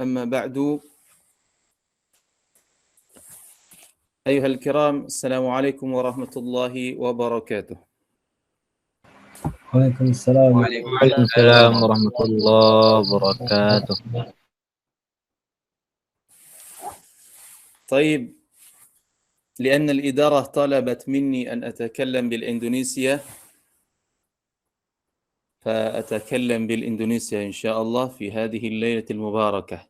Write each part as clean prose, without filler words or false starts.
أما بعد أيها الكرام السلام عليكم ورحمة الله وبركاته. وعليكم السلام ورحمة الله وبركاته. طيب، لأن الإدارة طلبت مني أن أتكلم بالإندونيسية فأتكلم بالإندونيسية إن شاء الله في هذه الليلة المباركة.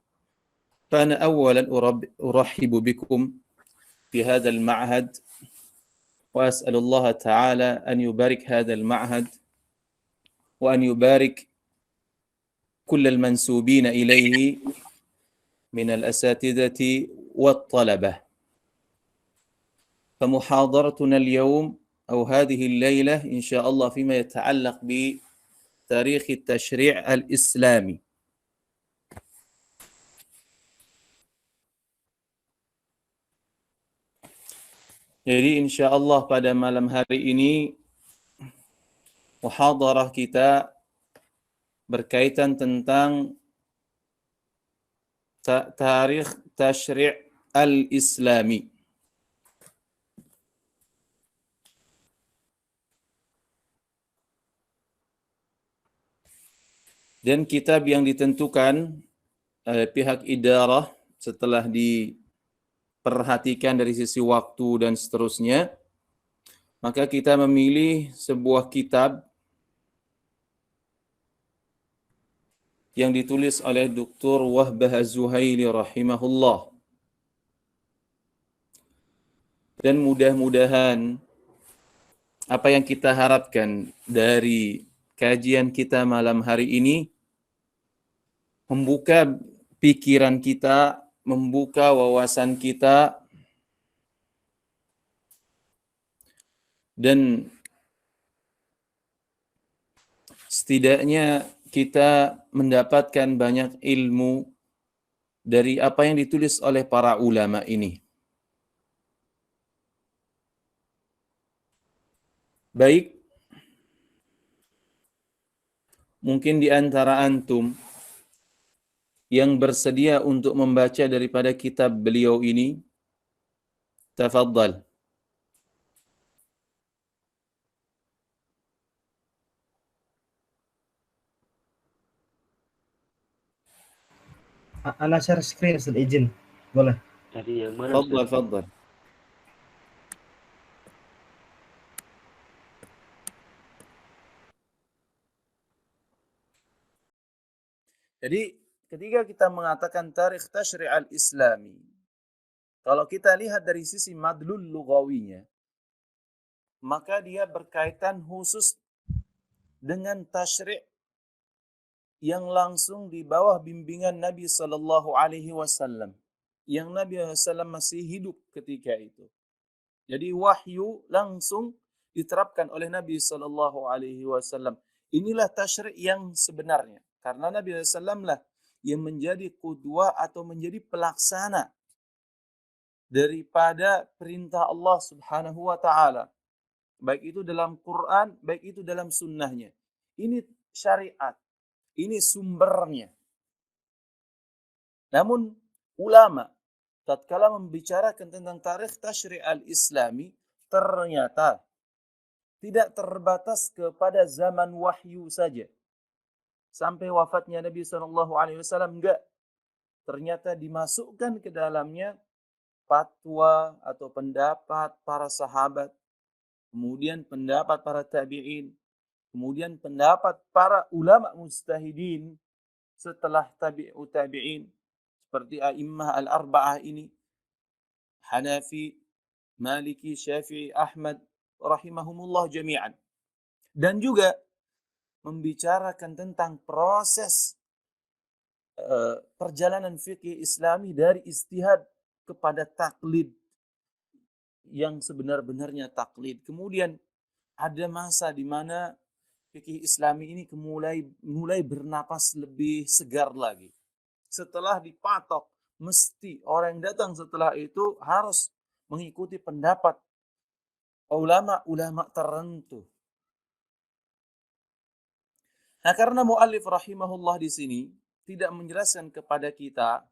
فأنا أولا أرحب بكم في هذا المعهد، وأسأل الله تعالى أن يبارك هذا المعهد وأن يبارك كل المنسوبين إليه من الأساتذة والطلبة. فمحاضرتنا اليوم أو هذه الليلة إن شاء الله فيما يتعلق بتاريخ التشريع الإسلامي. Jadi insya Allah pada malam hari ini muhadarah kita berkaitan tentang tarikh tashri' al-Islami. Dan kitab yang ditentukan oleh pihak idarah setelah diperhatikan dari sisi waktu dan seterusnya, maka kita memilih sebuah kitab yang ditulis oleh Dr. Wahbah Az-Zuhaili rahimahullah. Dan mudah-mudahan apa yang kita harapkan dari kajian kita malam hari ini membuka pikiran kita, membuka wawasan kita, dan setidaknya kita mendapatkan banyak ilmu dari apa yang ditulis oleh para ulama ini. Baik, mungkin di antara antum yang bersedia untuk membaca daripada kitab beliau ini, tafadhal. Ana share screen, Ustaz, izin. Boleh? Dari yang mana? Tafadhal. Jadi ketika kita mengatakan tarikh tashri' al-Islami, kalau kita lihat dari sisi madlul lughawinya, maka dia berkaitan khusus dengan tashri' yang langsung di bawah bimbingan Nabi sallallahu alaihi wasallam, yang Nabi SAW masih hidup ketika itu. Jadi wahyu langsung diterapkan oleh Nabi sallallahu alaihi wasallam. Inilah tashri' yang sebenarnya, karena Nabi SAW lah yang menjadi qudwa atau menjadi pelaksana daripada perintah Allah Subhanahu wa taala. Baik itu dalam Quran, baik itu dalam sunnahnya. Ini syariat, ini sumbernya. Namun ulama tatkala membicarakan tentang tarikh tashri' al-Islami, ternyata tidak terbatas kepada zaman wahyu saja. Sampai wafatnya Nabi SAW enggak. Ternyata dimasukkan ke dalamnya fatwa atau pendapat para sahabat, kemudian pendapat para tabi'in, kemudian pendapat para ulama mujtahidin setelah tabi'u tabi'in, seperti a'immah al-arba'ah ini, Hanafi, Maliki, Syafi'i, Ahmad, rahimahumullah jami'an. Dan juga membicarakan tentang proses perjalanan fikih Islami dari ijtihad kepada taklid yang sebenar-benarnya taklid. Kemudian ada masa di mana fikih Islami ini mulai bernapas lebih segar lagi. Setelah dipatok, mesti orang yang datang setelah itu harus mengikuti pendapat ulama-ulama tertentu. Nah, karena muallif rahimahullah di sini tidak menjelaskan kepada kita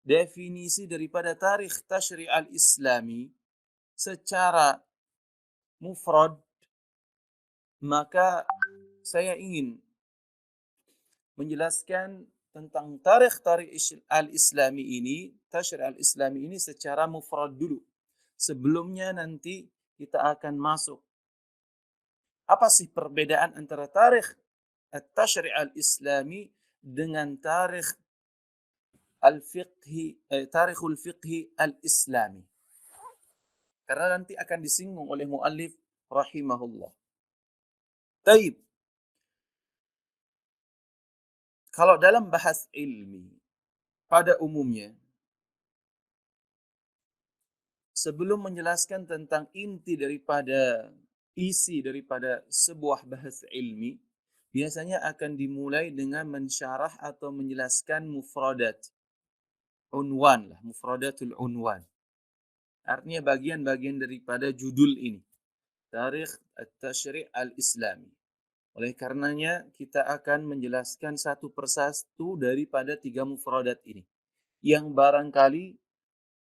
definisi daripada tarikh tasyri' al-islami secara mufrad, maka saya ingin menjelaskan tentang tarikh al-islami ini, tasyri' al-islami ini secara mufrad dulu. Sebelumnya nanti kita akan masuk. Apa sih perbedaan antara tarikh at-tasyri' al-islami dengan tarikhul fiqhi al-islami? Karena nanti akan disinggung oleh muallif rahimahullah. Taib. Kalau dalam bahas ilmi, pada umumnya, sebelum menjelaskan tentang isi daripada sebuah bahas ilmi, biasanya akan dimulai dengan mensyarah atau menjelaskan mufradat. Unwan lah, mufradatul unwan. Artinya bagian-bagian daripada judul ini. Tarikh at-tasyri' al-islami. Oleh karenanya kita akan menjelaskan satu persatu daripada 3 mufradat ini. Yang barangkali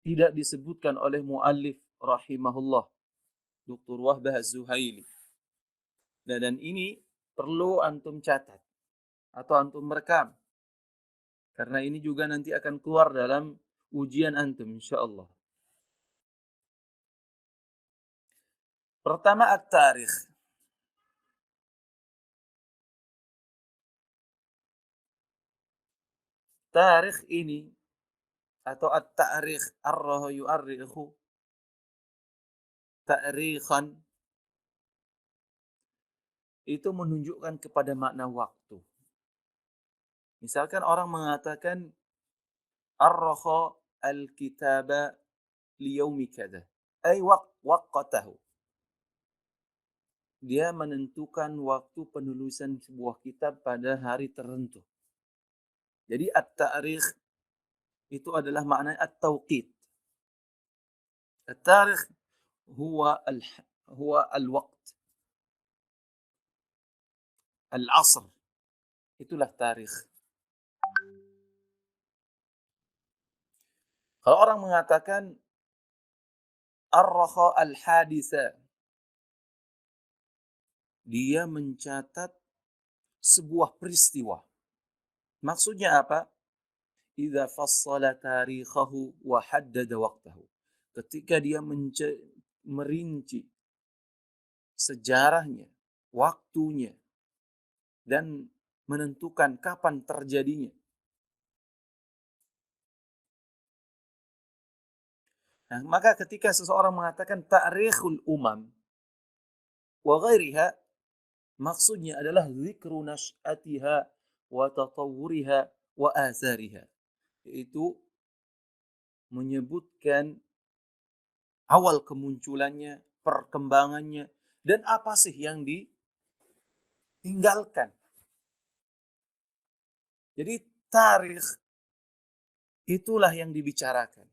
tidak disebutkan oleh muallif rahimahullah, Dr. Wahbah Az-Zuhaili. Dan ini perlu antum catat atau antum merekam. Karena ini juga nanti akan keluar dalam ujian antum insyaallah. Pertama at-tarikh. Tarikh ini atau at-ta'rikh, arrahu yu'arrikhu ta'rikhan, itu menunjukkan kepada makna waktu. Misalkan orang mengatakan arrakha al-kitaba liyaumi kada, ay waqatahu. Dia menentukan waktu penulisan sebuah kitab pada hari tertentu. Jadi at-ta'rikh itu adalah makna at-tauqit. At-tarikh huwa al-waqt, al-'asr. Itulah tarikh. Kalau orang mengatakan arrakha al-haditha, dia mencatat sebuah peristiwa. Maksudnya apa? Idza fassala tarikhahu wa haddada waqtahu. Ketika dia merinci sejarahnya, waktunya, dan menentukan kapan terjadinya. Nah, maka ketika seseorang mengatakan ta'rikhul umam wa ghairiha, maksudnya adalah zikru nash'atiha wa tatawwuriha wa athariha. Yaitu menyebutkan awal kemunculannya, perkembangannya, dan apa sih yang ditinggalkan. Jadi tarikh itulah yang dibicarakan.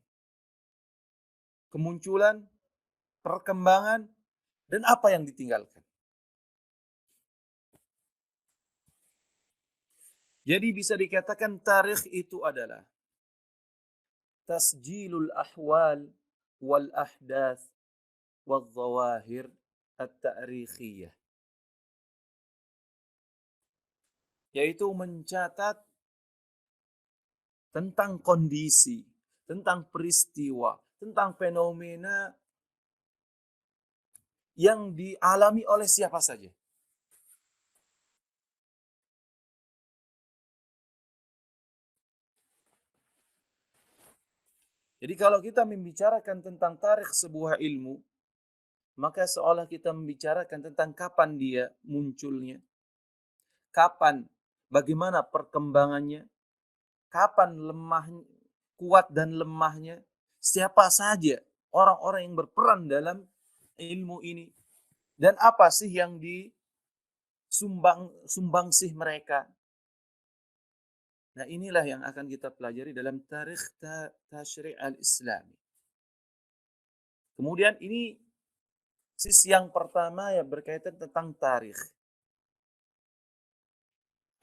Kemunculan, perkembangan, dan apa yang ditinggalkan. Jadi bisa dikatakan tarikh itu adalah tasjilul ahwal wal ahdath wal zawahir at-ta'rikhiyah. Yaitu mencatat tentang kondisi, tentang peristiwa, tentang fenomena yang dialami oleh siapa saja. Jadi kalau kita membicarakan tentang tarikh sebuah ilmu, maka seolah kita membicarakan tentang kapan dia munculnya, kapan, bagaimana perkembangannya, kapan kuat dan lemahnya, siapa saja orang-orang yang berperan dalam ilmu ini, dan apa sih yang sumbangsih mereka. Nah, inilah yang akan kita pelajari dalam tarikh tasyri' al-islami. Kemudian ini sisi yang pertama ya berkaitan tentang tarikh.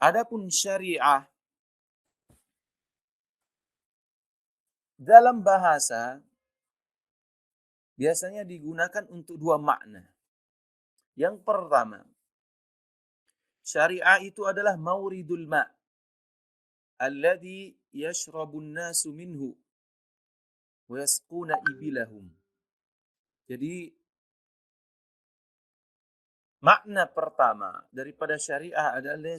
Adapun syariah dalam bahasa biasanya digunakan untuk dua makna. Yang pertama, syariah itu adalah mauridul ma' alladhi yashrabun nasu minhu wa yasquna ibilahum. Jadi makna pertama daripada syariah adalah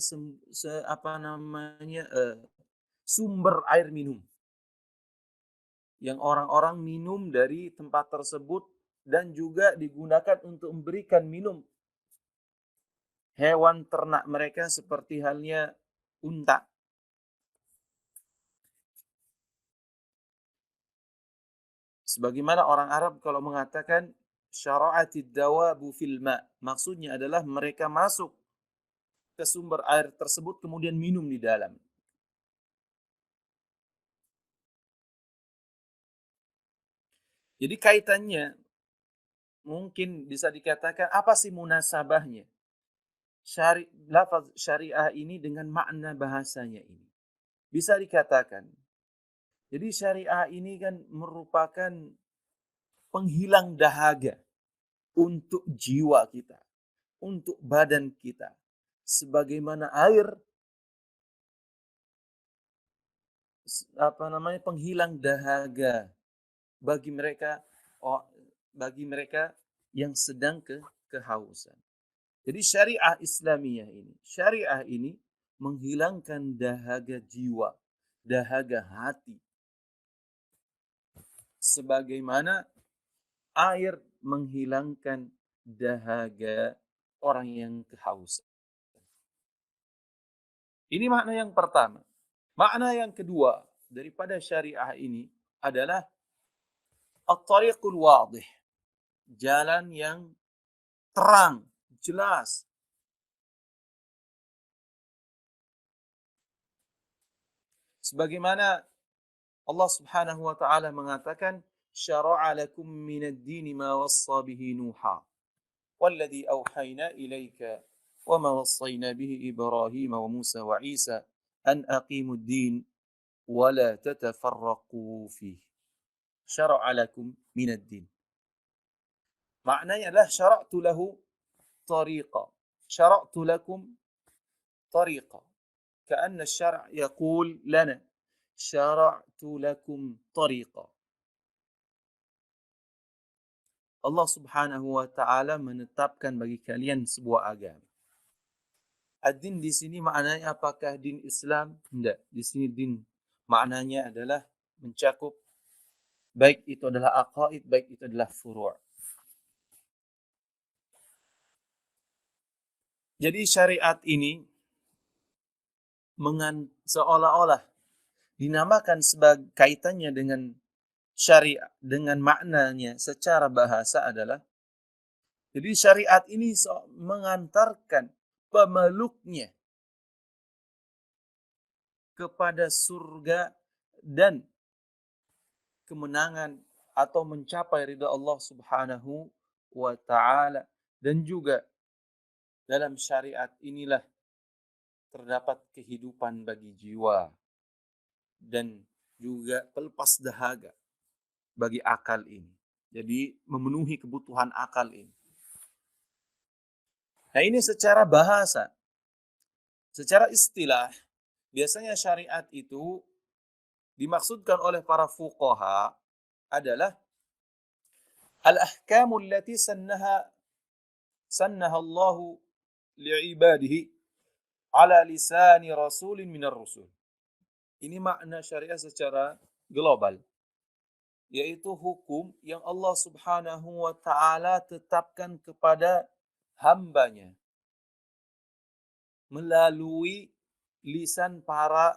sumber air minum yang orang-orang minum dari tempat tersebut dan juga digunakan untuk memberikan minum hewan ternak mereka seperti halnya unta. Sebagaimana orang Arab kalau mengatakan syara'atid dawabu fil ma', maksudnya adalah mereka masuk ke sumber air tersebut kemudian minum di dalam. Jadi kaitannya mungkin bisa dikatakan apa sih munasabahnya lafaz syariah ini dengan makna bahasanya ini. Bisa dikatakan, jadi syariah ini kan merupakan penghilang dahaga untuk jiwa kita, untuk badan kita. Sebagaimana air penghilang dahaga bagi mereka yang sedang kehausan. Jadi syariah ini menghilangkan dahaga jiwa, dahaga hati. Sebagaimana air menghilangkan dahaga orang yang kehausan. Ini makna yang pertama. Makna yang kedua daripada syariah ini adalah at-tariqul wadih. Jalan yang terang, jelas. Sebagaimana Allah Subhanahu wa taala mengatakan, "Syara'a lakum minad dini ma wassa bihi Nuha, walladhi awhayna ilayka wa ma wassayna bihi Ibrahim wa Musa wa Isa an aqimud din wa la tatafarraqu fihi." Syara'a lakum minad din. Maknanya adalah syara'tu lahu tariqa. Syara'tu lakum tariqa. كأن الشرع يقول لنا شرعت لكم طريقا. Allah Subhanahu wa taala menetapkan bagi kalian sebuah agama. Ad-din di sini maknanya apakah din Islam? Tidak. Di sini din maknanya adalah mencakup baik itu adalah aqaid, baik itu adalah furu'. Jadi syariat ini seolah-olah dinamakan sebagai kaitannya dengan syariat, dengan maknanya secara bahasa adalah, jadi syariat ini mengantarkan pemeluknya kepada surga dan kemenangan atau mencapai ridha Allah Subhanahu wa taala. Dan juga dalam syariat inilah terdapat kehidupan bagi jiwa dan juga pelepas dahaga bagi akal ini. Jadi memenuhi kebutuhan akal ini. Nah, ini secara bahasa. Secara istilah, biasanya syariat itu dimaksudkan oleh para fuqaha adalah al-ahkamu allati sannaha Allahu li'ibadihi ala lisani rasulin minar rusul. Ini makna syariah secara global, yaitu hukum yang Allah Subhanahu wa taala tetapkan kepada hambanya melalui lisan para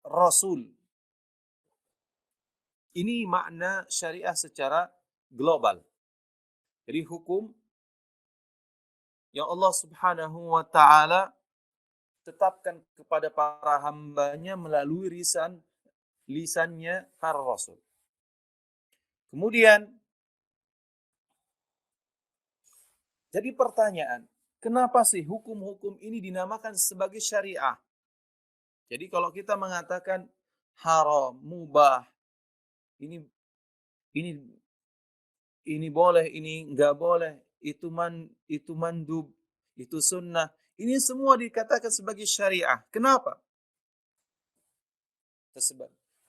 rasul. Ini makna syariah secara global. Jadi hukum yang Allah Subhanahu wa taala tetapkan kepada para hambanya melalui lisannya para rasul. Kemudian jadi pertanyaan, kenapa sih hukum-hukum ini dinamakan sebagai syariah? Jadi kalau kita mengatakan haram, mubah, ini ini ini boleh, ini enggak boleh, itu mandub, itu sunnah. Ini semua dikatakan sebagai syariah. Kenapa?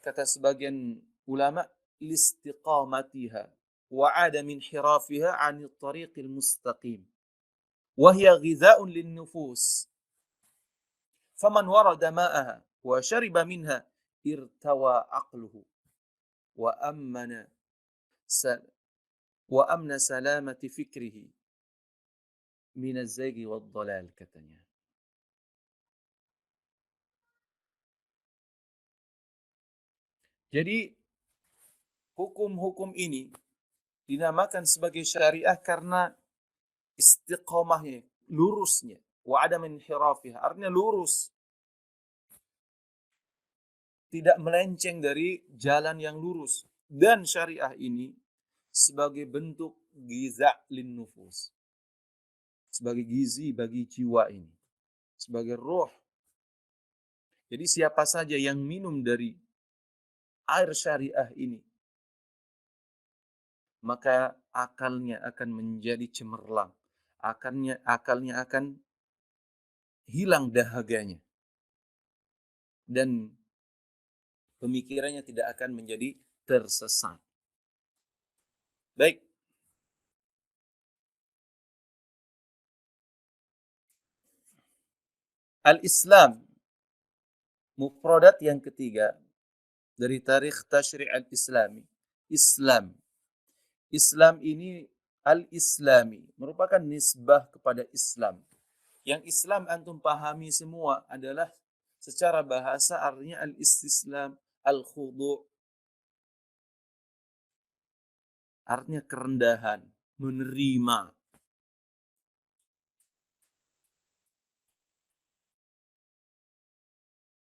Kata sebagian ulama, listiqamatiha wa adam inhirafiha 'anil tariqil mustaqim. Wa hiya ghidha'un lin-nufus. Faman warada ma'aha wa shariba minha irtawa aqluhu wa ammana wa amna salamati fikrihi min az-zaygi wad-dhalal, katanya. Jadi hukum-hukum ini dinamakan sebagai syariah karena istiqomahnya, lurusnya, wa adam inhirafiha, artinya lurus, tidak melenceng dari jalan yang lurus. Dan syariah ini sebagai bentuk giza' lin nufus, sebagai gizi bagi jiwa ini, sebagai roh. Jadi siapa saja yang minum dari air syariah ini, maka akalnya akan menjadi cemerlang, akalnya akan hilang dahaganya, dan pemikirannya tidak akan menjadi tersesat. Baik. Al-Islam, mufradat yang ketiga dari tarikh tasyri' al-Islami. Islam. Islam ini al-Islami merupakan nisbah kepada Islam. Yang Islam antum pahami semua adalah secara bahasa artinya al-istislam, al-khudu', artinya kerendahan, menerima.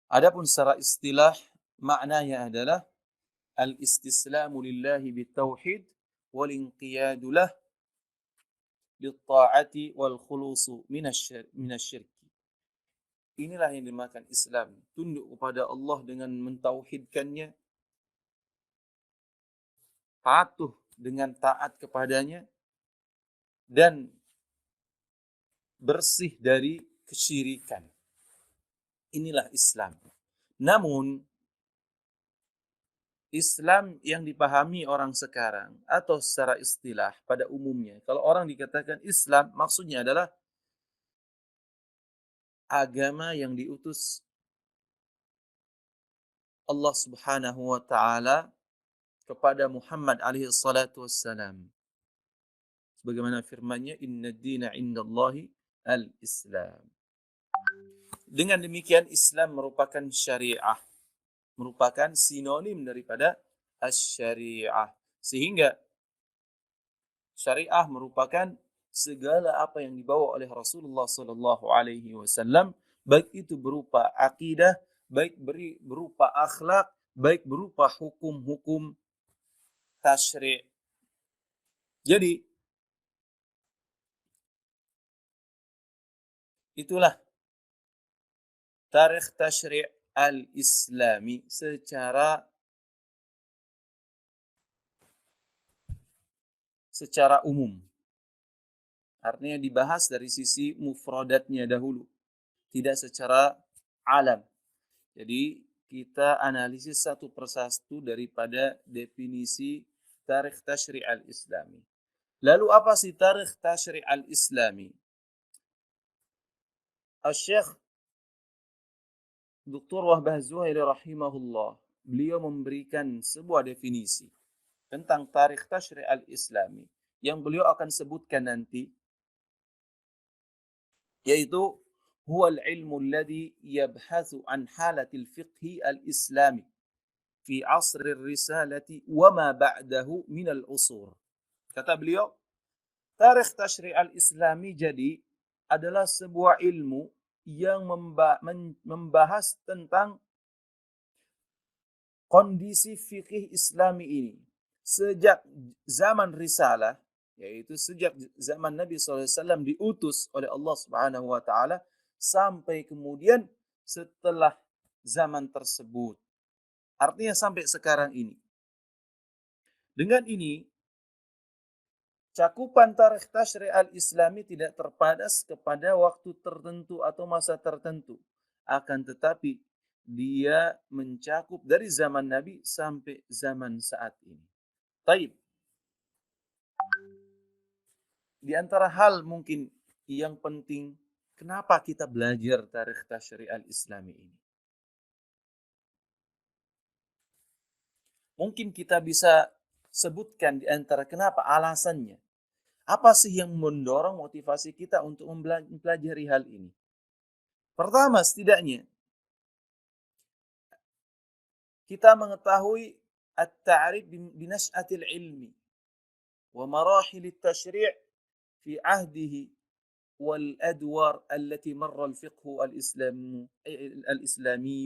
Adapun secara istilah maknanya adalah al-istislamu lillahi bitauhid wal inqiyadu lah lit-ta'ati wal khulusu minasyirk. Inilah yang dimakan Islam, tunduk kepada Allah dengan mentauhidkannya, patuh dengan taat kepadanya, dan bersih dari kesyirikan. Inilah Islam. Namun Islam yang dipahami orang sekarang atau secara istilah pada umumnya, kalau orang dikatakan Islam, maksudnya adalah agama yang diutus Allah Subhanahu wa taala kepada Muhammad alaihi salatu wassalam. Sebagaimana firman-Nya, "Inna ad-dina 'indallahi al-Islam." Dengan demikian Islam merupakan syariah, merupakan sinonim daripada asy-syariah. Sehingga syariah merupakan segala apa yang dibawa oleh Rasulullah sallallahu alaihi wasallam, baik itu berupa akidah, baik berupa akhlak, baik berupa hukum-hukum tasyri'. Jadi itulah tarikh tasyri' al-Islami secara umum. Artinya dibahas dari sisi mufradatnya dahulu, tidak secara alam. Jadi kita analisis satu persatu daripada definisi tarikh tasyri' al-Islami. Lalu apa sih tarikh tasyri' al-Islami? Asy-Syaikh Dr. Wahbah Zuhaili rahimahullah, beliau memberikan sebuah definisi tentang tarikh tasyri' al-Islami yang beliau akan sebutkan nanti, yaitu huwa al-ilmu alladhi yabhathu an halatil fiqhi al-islami fi asri risalati wa ma ba'dahu min al-usur. Kata beliau, tarikh tasyri' al-Islami jadi adalah sebuah ilmu yang membahas tentang kondisi fikih Islami ini sejak zaman risalah, yaitu sejak zaman Nabi SAW diutus oleh Allah Subhanahu wa taala sampai kemudian setelah zaman tersebut. Artinya sampai sekarang ini. Dengan ini, cakupan tarikh tasyri' al-Islami tidak terbatas kepada waktu tertentu atau masa tertentu. Akan tetapi, dia mencakup dari zaman Nabi sampai zaman saat ini. Taib. Di antara hal mungkin yang penting, kenapa kita belajar tarikh tasyri' al-Islami ini? Mungkin kita bisa sebutkan di antara kenapa alasannya. Apa sih yang mendorong motivasi kita untuk mempelajari hal ini? Pertama, setidaknya kita mengetahui at-ta'rif binash'atil ilmi wa marahil at-tashri' fi ahdihi wal adwar allati marra al-fiqh al-islami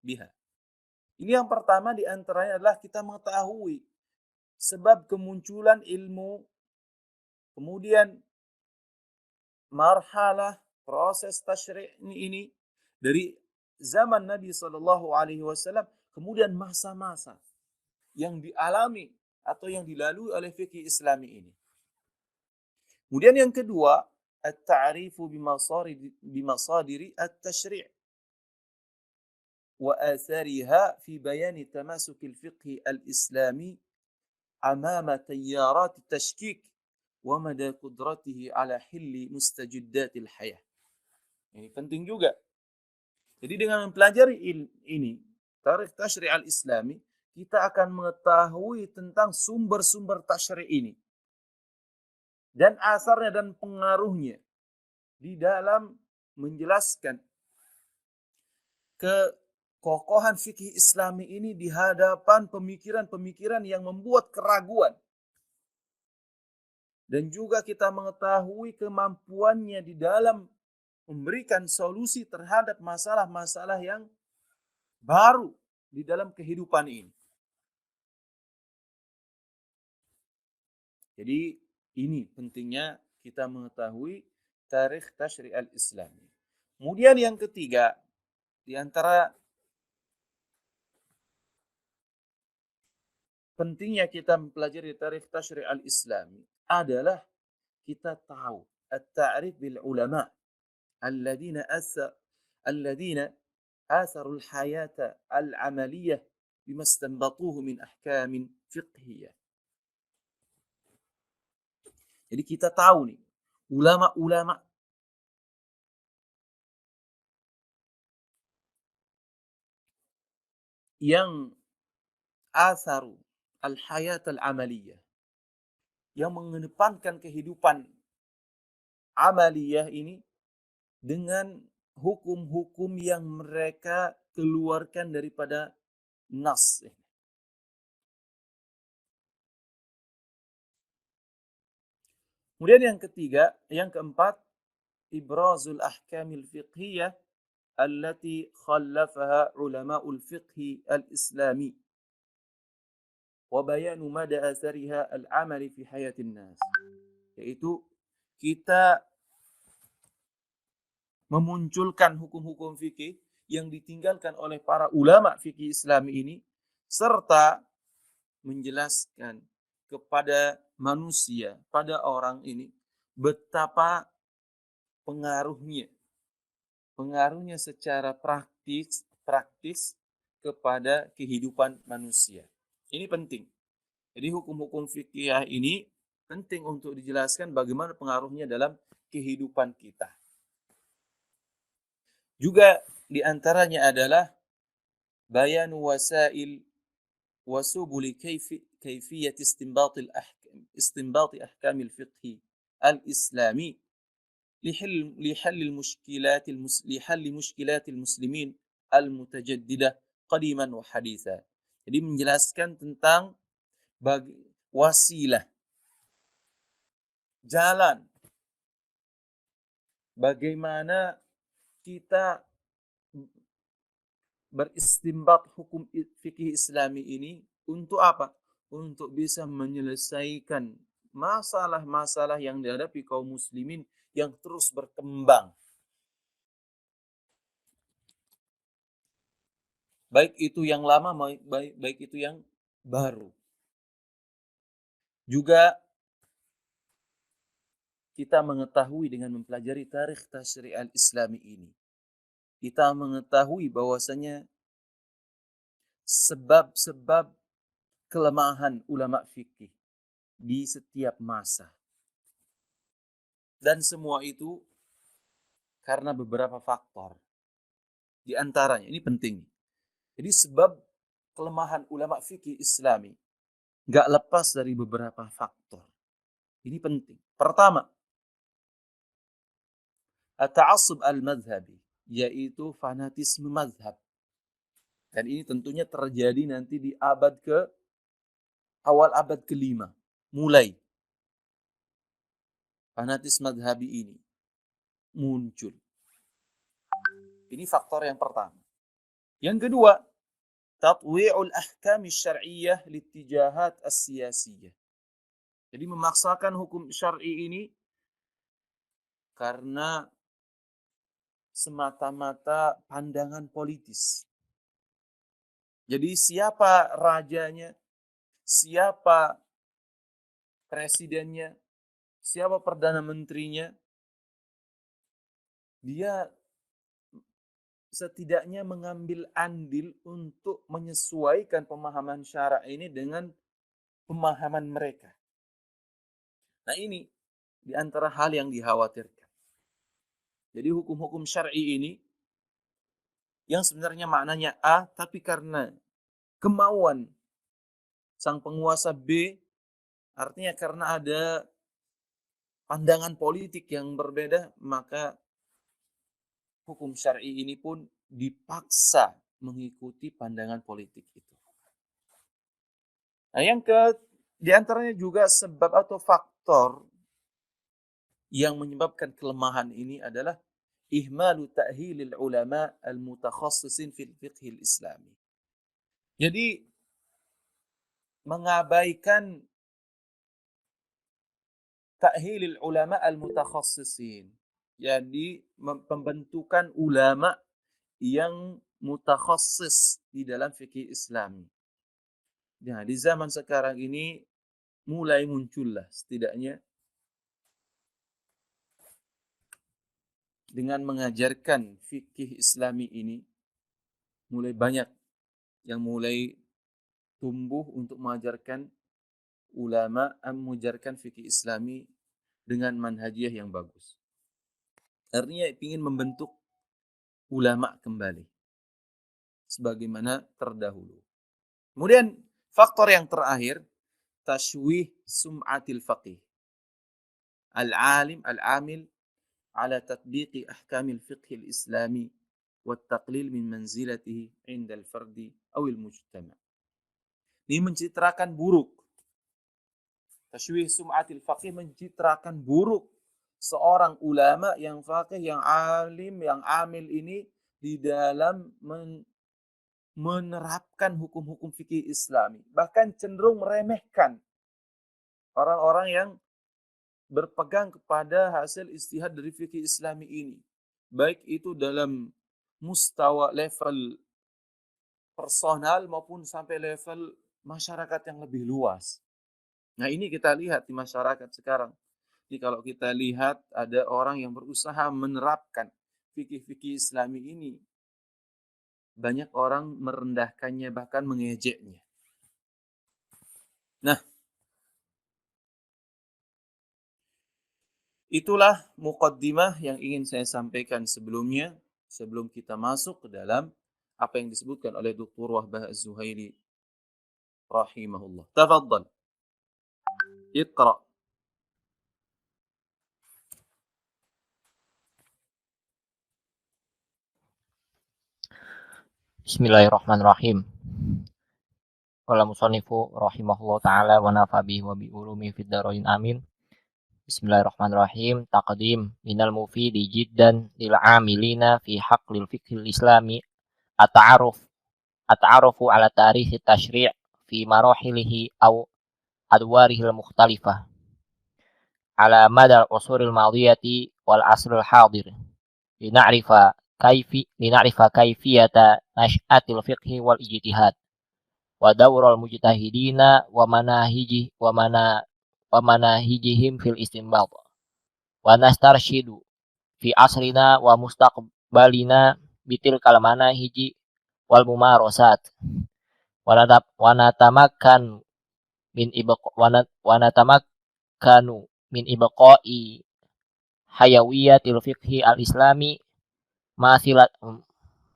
biha. Ini yang pertama di antaranya adalah kita mengetahui sebab kemunculan ilmu, kemudian marhalah proses tasyri' ini dari zaman Nabi Shallallahu Alaihi Wasallam, kemudian masa-masa yang dialami atau yang dilalui oleh fikih Islami ini. Kemudian yang kedua, at-ta'rifu bimasadiri at-tasyri' wa athariha fi bayani tamasuk al-fiqh al-islami amama tayyarat at-tashkik wa mada qudratihi ala hilli mustajiddatil hayah. Ini penting juga. Jadi dengan mempelajari ini, tarikh tasyri' al-Islami, kita akan mengetahui tentang sumber-sumber tasyri' ini dan asarnya dan pengaruhnya di dalam menjelaskan kekokohan fikih Islami ini di hadapan pemikiran-pemikiran yang membuat keraguan. Dan juga kita mengetahui kemampuannya di dalam memberikan solusi terhadap masalah-masalah yang baru di dalam kehidupan ini. Jadi ini pentingnya kita mengetahui tarikh tasyri' al-Islami. Kemudian yang ketiga, di antara pentingnya kita mempelajari tarikh tasyri' al-Islami adalah kita tahu at-ta'rif bil ulama الذين آثروا الحياة العملية بما استنبطوه من أحكام فقهية. Jadi kita tahu nih, ulama-ulama yang atharu al-hayat al-amaliyah, yang mengedepankan kehidupan amaliyah ini dengan hukum-hukum yang mereka keluarkan daripada nas. Kemudian yang ketiga, yang keempat, ibrazul ahkamil fiqhiyah allati khallafaha ulama'ul fiqhi al-islami wa bayanu mada athariha al-amali fi hayatin nas. Yaitu kita memunculkan hukum-hukum fikih yang ditinggalkan oleh para ulama fikih Islami ini, serta menjelaskan kepada manusia, pada orang ini, betapa pengaruhnya secara praktis kepada kehidupan manusia. Ini penting. Jadi hukum-hukum fikih ini penting untuk dijelaskan bagaimana pengaruhnya dalam kehidupan kita. Juga di antaranya adalah bayan wasail wasubul kayfiyat istinbat ahkam al-fiqh al-islami لحل مشكلات المسلمين المتجددة قديما وحديثا. Jadi menjelaskan tentang wasilah, jalan bagaimana kita beristinbat hukum fikih Islami ini untuk apa? Untuk bisa menyelesaikan masalah-masalah yang dihadapi kaum muslimin yang terus berkembang. Baik itu yang lama, baik itu yang baru. Juga kita mengetahui dengan mempelajari tarikh tasyri' al-islami ini, kita mengetahui bahwasanya sebab-sebab kelemahan ulama fikih di setiap masa. Dan semua itu karena beberapa faktor. Di antaranya, ini penting. Jadi sebab kelemahan ulama fikih Islami gak lepas dari beberapa faktor. Ini penting. Pertama, at-ta'assub al-madhhabi, yaitu fanatisme mazhab. Dan ini tentunya terjadi nanti di awal abad ke-5. Mulai fanatisme madhabi ini muncul. Ini faktor yang pertama. Yang kedua, tatwi'ul ahkam syar'iyyah litijahat as-siyasiyah. Jadi memaksakan hukum syar'i ini karena semata-mata pandangan politis. Jadi siapa rajanya, siapa presidennya, siapa perdana menterinya, dia setidaknya mengambil andil untuk menyesuaikan pemahaman syara' ini dengan pemahaman mereka. Nah ini di antara hal yang dikhawatirkan. Jadi hukum-hukum syar'i ini yang sebenarnya maknanya A, tapi karena kemauan sang penguasa B, artinya karena ada pandangan politik yang berbeda, maka hukum syar'i ini pun dipaksa mengikuti pandangan politik itu. Nah, di antaranya juga sebab atau faktor yang menyebabkan kelemahan ini adalah ihmalu ta'hilil ulama al-mutakhassisin fil fiqhil islami. Jadi mengabaikan ta'hilil ulama al-mutakhassisin. Jadi pembentukan ulama yang mutakhassis di dalam fikih Islami. Nah, di zaman sekarang ini mulai muncullah setidaknya dengan mengajarkan fikih Islami ini, mulai banyak yang mulai tumbuh untuk mengajarkan ulama mengajarkan fikih Islami dengan manhajiyah yang bagus. Artinya ingin membentuk ulama kembali sebagaimana terdahulu. Kemudian faktor yang terakhir, tashwih sum'atil faqih. Al-alim, al-amil ala tatbiqi ahkamil fiqhil islami والتقليل من منزلته عند الفرد أو المجتمع. Ini mencitrakan buruk. Tashwih sum'atil faqih mencitrakan buruk seorang ulama yang faqih, yang alim, yang amil ini di dalam menerapkan hukum-hukum fikih Islami. Bahkan cenderung meremehkan orang-orang yang berpegang kepada hasil ijtihad dari fikih Islami ini. Baik itu dalam mustawa level personal maupun sampai level masyarakat yang lebih luas. Nah ini kita lihat di masyarakat sekarang. Jadi kalau kita lihat ada orang yang berusaha menerapkan fikih-fikih Islami ini, banyak orang merendahkannya bahkan mengejeknya. Nah, itulah muqaddimah yang ingin saya sampaikan sebelumnya, sebelum kita masuk ke dalam apa yang disebutkan oleh Dr. Wahbah Az-Zuhaili rahimahullah. Tafadhal. Iqra. Bismillahirrahmanirrahim. Qala musannifu rahimahullah ta'ala wa nafa bihi wa bi ulumi fid dharain amin. Bismillahirrahmanirrahim. Taqdim minal mufidi jiddan lil amilina fi haqqil fiqhil islami at-ta'arufu ala tarikh at-tashri' fi marahilihi aw adwarihil mukhtalifah ala madal usuril madiyati wal asril hadir lina'rifa kaifiyata nash'atil fiqhi wal ijtihad wa dawral mujtahidina wa wa manahijihim fil istinbat wa nastarshidu fi asrina wa mustaqbalina bitil kalamana hiji wal mumarosat wa natamakkan min wanatamakkanu min ibqa'i hayawiyatil fiqhi al-islami masilat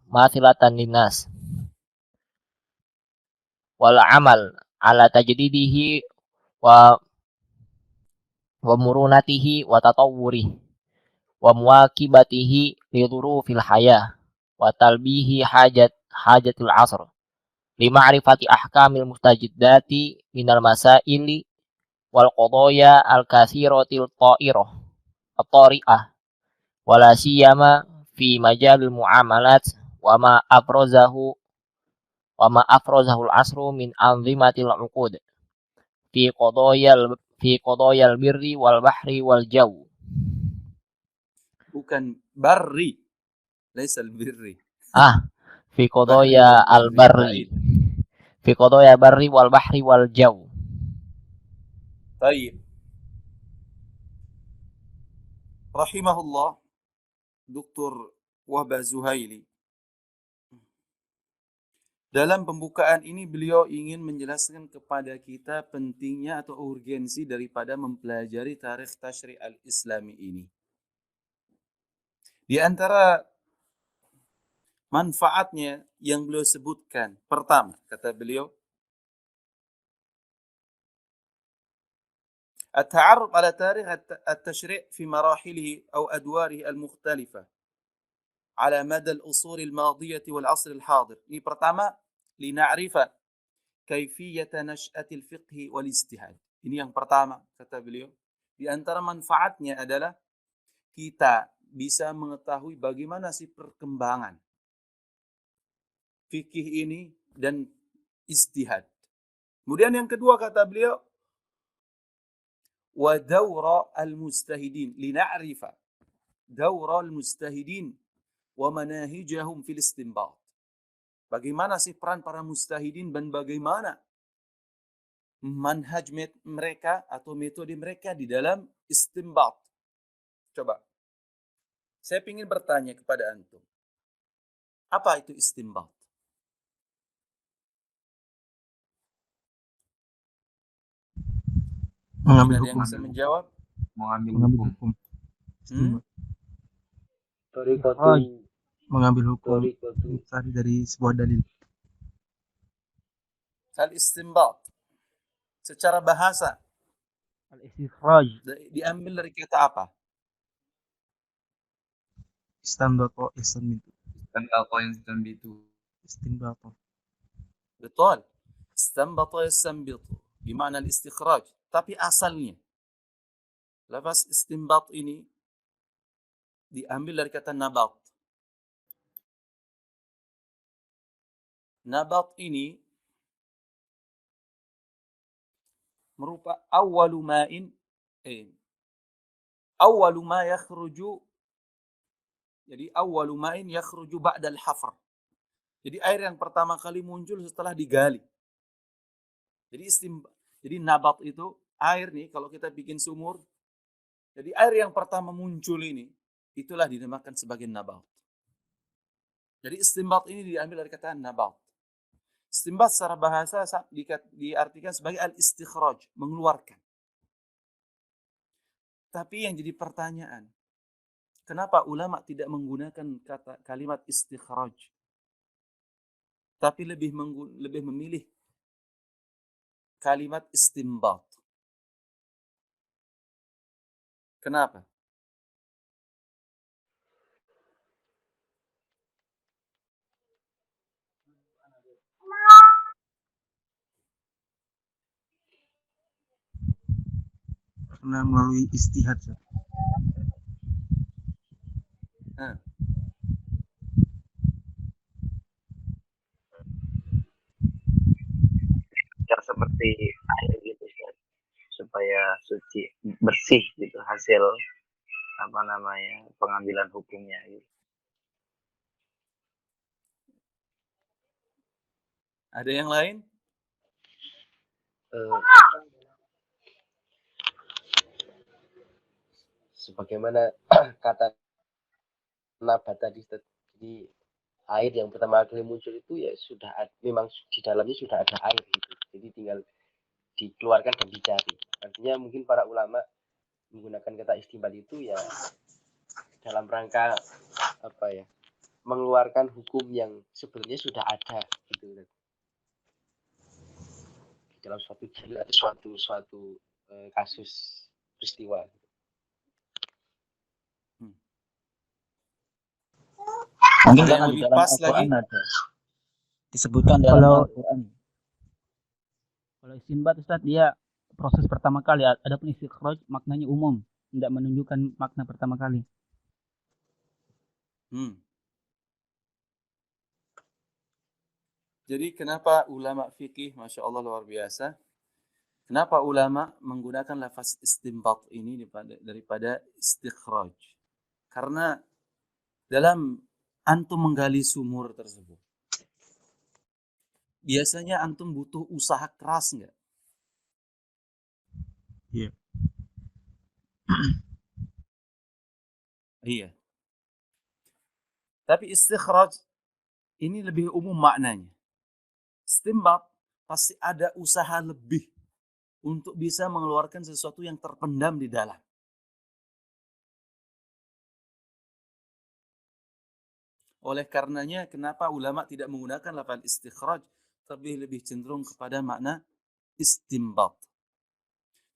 masilatan linnas wal amal ala tajdidihi wa murunatihi wa tatawwurihi wa muwakibatihi li dhurufil hayah wa talbihi hajatil asr li ma'rifati ahkamil mustajiddati minal masaili wal qadaya al katsiratil at-tari'ah wala siyama fi majalil muamalat wa ma afrazahu al-asru min anzimatil uqud fi qadayal birri wal bahri wal jaw. Bukan barri, laisal birri. Fi Bahri qadaya wal al barri. barri lain. Fi qadaya barri wal bahri wal jaw. Baik. Rahimahullah Dr. Wahbah Zuhaili. Dalam pembukaan ini beliau ingin menjelaskan kepada kita pentingnya atau urgensi daripada mempelajari tarikh tasyri' al-Islami ini. Di antara manfaatnya yang beliau sebutkan, pertama, kata beliau, at-ta'arruf ala tarikh at-tasyri' fi marahilihi atau adwarihi al-mukhtalifah ala mada al-usul al-madiyah wal asr al-hadir. Ini pertama, lina'rifa kaifiyata nash'atil fiqhi wal ijtihad. Ini yang pertama, kata beliau. Di antara manfaatnya adalah kita bisa mengetahui bagaimana sih perkembangan fikih ini dan ijtihad. Kemudian yang kedua kata beliau, wa dawra al-mujtahidin, lina'rifa dawra al-mujtahidin wa manahijahum fil istinbat. Bagaimana sih peran para mujtahidin dan bagaimana manhaj mereka atau metode mereka di dalam istinbat. Coba, saya ingin bertanya kepada antum, apa itu istinbat? Mengambil Ada yang hukum. bisa menjawab? Mengambil Mengambil hukum. hukum. Istinbat. Tariqatu Mengambil hukum tariqatu dari sebuah dalil. Al-istinbat secara bahasa Al-istikhraj. diambil dari kata apa? Istanbato, istanbitu. dan apa yang sedang itu. Istinbato. Betul. Istanbata yastanbitu. Gimana al-istikhraj? Tapi asalnya lafaz istinbat ini diambil dari kata nabat. Nabat ini merupakan awwalu ma yakhruju. Jadi awwalu ma'in yakhruju ba'dal hafr. Jadi air yang pertama kali muncul setelah digali. Jadi nabat itu air nih, kalau kita bikin sumur. Jadi air yang pertama muncul ini, itulah dinamakan sebagai nabat. Jadi istinbat ini diambil dari kata nabat. Istinbat secara bahasa diartikan sebagai al-istikhraj, mengeluarkan. Tapi yang jadi pertanyaan, kenapa ulama tidak menggunakan kalimat istikhraj, tapi lebih memilih kalimat istinbat? Kenapa? Karena melalui istihad. Ya seperti air gitu kan, supaya suci, bersih gitu hasil pengambilan hukumnya gitu. Ada yang lain? sebagaimana kata nabat tadi. Jadi air yang pertama kali muncul itu ya sudah memang di dalamnya sudah ada air gitu. Jadi tinggal dikeluarkan dan dicari. Artinya mungkin para ulama menggunakan kata istinbat itu ya dalam rangka apa ya, mengeluarkan hukum yang sebenarnya sudah ada gitu dalam suatu jalan, suatu kasus peristiwa. Mungkin Ada karena yang di lebih dalam pas lagi? Al-Quran ada. Disebutkan dalam Kalau- Al-Quran. Kalau istinbat Ustaz, dia proses pertama kali. Adapun istikhraj maknanya umum, tidak menunjukkan makna pertama kali. Jadi kenapa ulama fikih, Masya Allah luar biasa, kenapa ulama menggunakan lafaz istinbat ini daripada istikhraj? Karena dalam antum menggali sumur tersebut, biasanya antum butuh usaha keras nggak? Iya. Iya. Tapi istikhraj ini lebih umum maknanya. Istinbat pasti ada usaha lebih untuk bisa mengeluarkan sesuatu yang terpendam di dalam. Oleh karenanya, kenapa ulama tidak menggunakan lafaz istikhraj, tapi lebih cenderung kepada makna istinbat.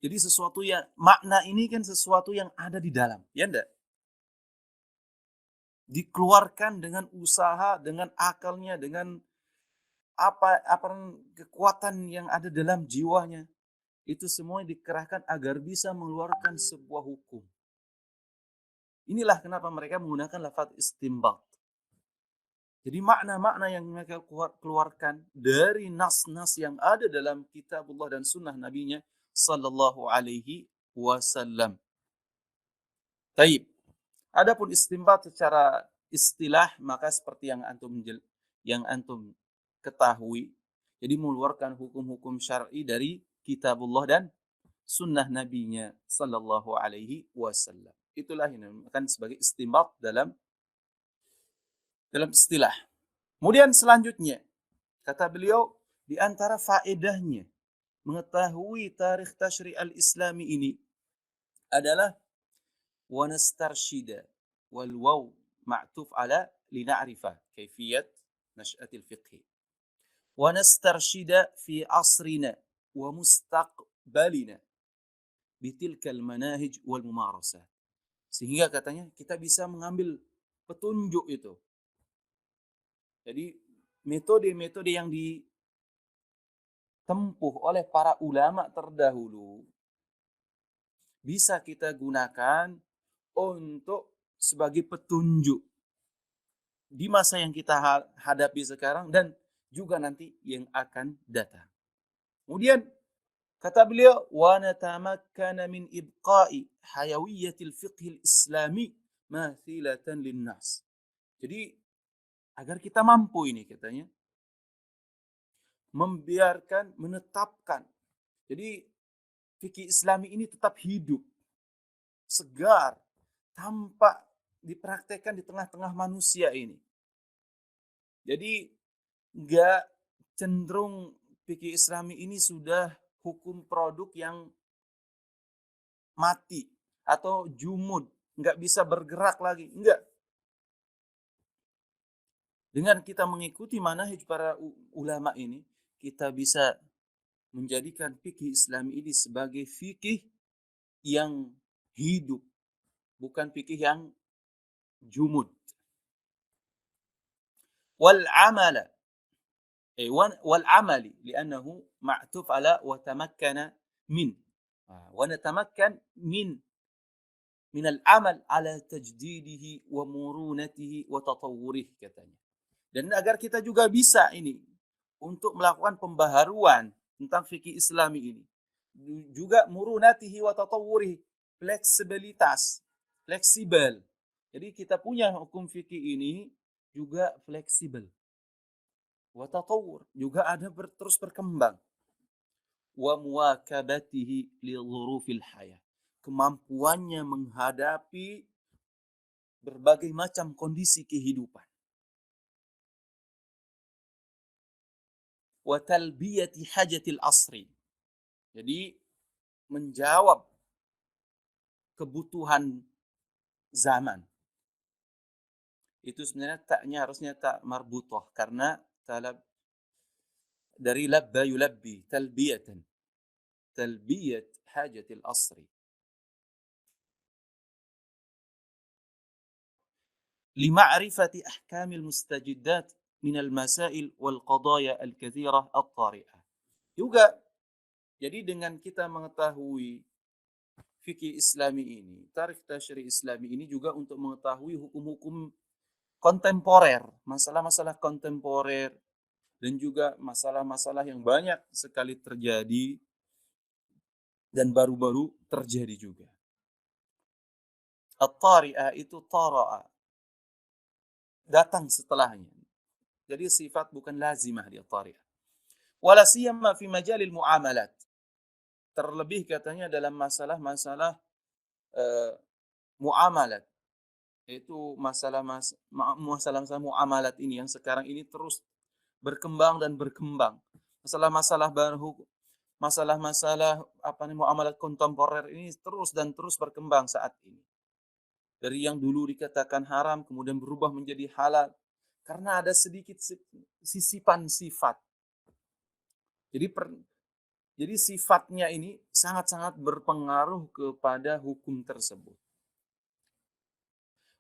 Jadi sesuatu yang, makna ini kan sesuatu yang ada di dalam, ya enggak? Dikeluarkan dengan usaha, dengan akalnya, dengan apa kekuatan yang ada dalam jiwanya. Itu semua dikerahkan agar bisa mengeluarkan sebuah hukum. Inilah kenapa mereka menggunakan lafaz istinbat. Jadi makna-makna yang mereka keluarkan dari nas-nas yang ada dalam kitabullah dan sunnah nabinya sallallahu alaihi wasallam. Taib. Adapun istinbat secara istilah, maka seperti yang antum ketahui, jadi mengeluarkan hukum-hukum syar'i dari kitabullah dan sunnah nabinya sallallahu alaihi wasallam. Itulah yang dinamakan sebagai istinbat dalam istilah. Kemudian selanjutnya, kata beliau, di antara faedahnya mengetahui tarikh tasyri' al-islami ini adalah wa nastarshida wal waw ma'tuf ala lina'rifa kaifiyat nash'atil fiqh. Wa nastarshida fi asrina wa mustaqbalina bitilkal manahij wal mumarasat. Sehingga katanya kita bisa mengambil petunjuk itu. Jadi metode-metode yang ditempuh oleh para ulama terdahulu bisa kita gunakan untuk sebagai petunjuk di masa yang kita hadapi sekarang dan juga nanti yang akan datang. Kemudian kata beliau, wa natamakkana min ibqa'i hayawiyatil fiqhil islami mathilatan linnas. Jadi agar kita mampu ini katanya membiarkan, menetapkan. Jadi fikih Islami ini tetap hidup, segar, tampak dipraktekkan di tengah-tengah manusia ini. Jadi enggak cenderung fikih Islami ini sudah hukum produk yang mati atau jumud, enggak bisa bergerak lagi, enggak. Dengan kita mengikuti manhaj para ulama ini, kita bisa menjadikan fikih Islami ini sebagai fikih yang hidup, bukan fikih yang jumud. Wal amali li'annahu ma'tuf ala wa tamakkana min. Wa natamakkan min al-amal ala tajdidihi wa murunatihi wa tatawwurihi katanya. Dan agar kita juga bisa ini untuk melakukan pembaharuan tentang fikih Islami ini. Juga murunatihi wa tatawwurihi, fleksibel. Jadi kita punya hukum fikih ini juga fleksibel. Wa tatawwur, juga ada terus berkembang. Wa muwakabatihi li dhurufil hayah. kemampuannya menghadapi berbagai macam kondisi kehidupan. Wa talbiyati hajatil asri. Jadi menjawab kebutuhan zaman. Itu sebenarnya taknya harusnya tak marbutoh karena talab dari labba yulabbi talbiyatan. Talbiyat hajatil asri. Lima'rifati ahkamil mustajiddat minal masail wal qadaya al-kathirah at-tari'ah. Juga jadi dengan kita mengetahui fikih Islami ini, tarikh tasyri' Islami ini juga untuk mengetahui hukum-hukum kontemporer, masalah-masalah kontemporer dan juga masalah-masalah yang banyak sekali terjadi dan baru-baru terjadi juga. At-tari'ah itu tara'a, datang setelahnya. Jadi sifat bukan lazimah di at-tari'ah. Wala siyama fi majalil muamalat. Terlebih katanya dalam masalah-masalah muamalat. Itu masalah-masalah muamalat ini yang sekarang ini terus berkembang dan berkembang. Masalah-masalah baru, masalah-masalah muamalat kontemporer ini terus dan terus berkembang saat ini. Dari yang dulu dikatakan haram kemudian berubah menjadi halal karena ada sedikit sisipan sifat. Jadi sifatnya ini sangat-sangat berpengaruh kepada hukum tersebut.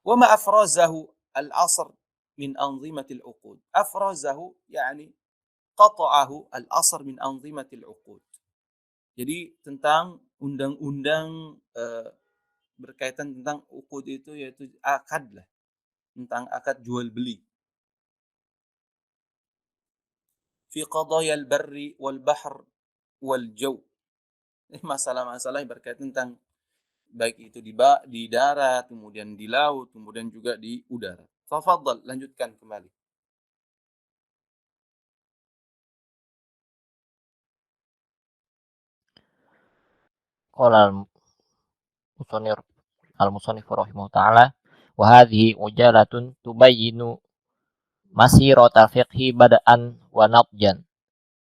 Wa ma afrazahu al-asr min anzimatil uqud. Afrazahu yani qata'ahu al-asr min anzimatil uqud. Jadi tentang undang-undang berkaitan tentang uqud itu yaitu akad lah. Tentang akad jual beli. Fi qadaya al-barri wal bahr wal jaw. Masalah-masalah yang berkaitan tentang baik itu di darat, kemudian di laut, kemudian juga di udara. Tafadhal, lanjutkan kembali. Qala al-musannif rahimahu ta'ala wa hadhihi ujalatun tubayyinu masirata fiqhi bada'an wa nadjan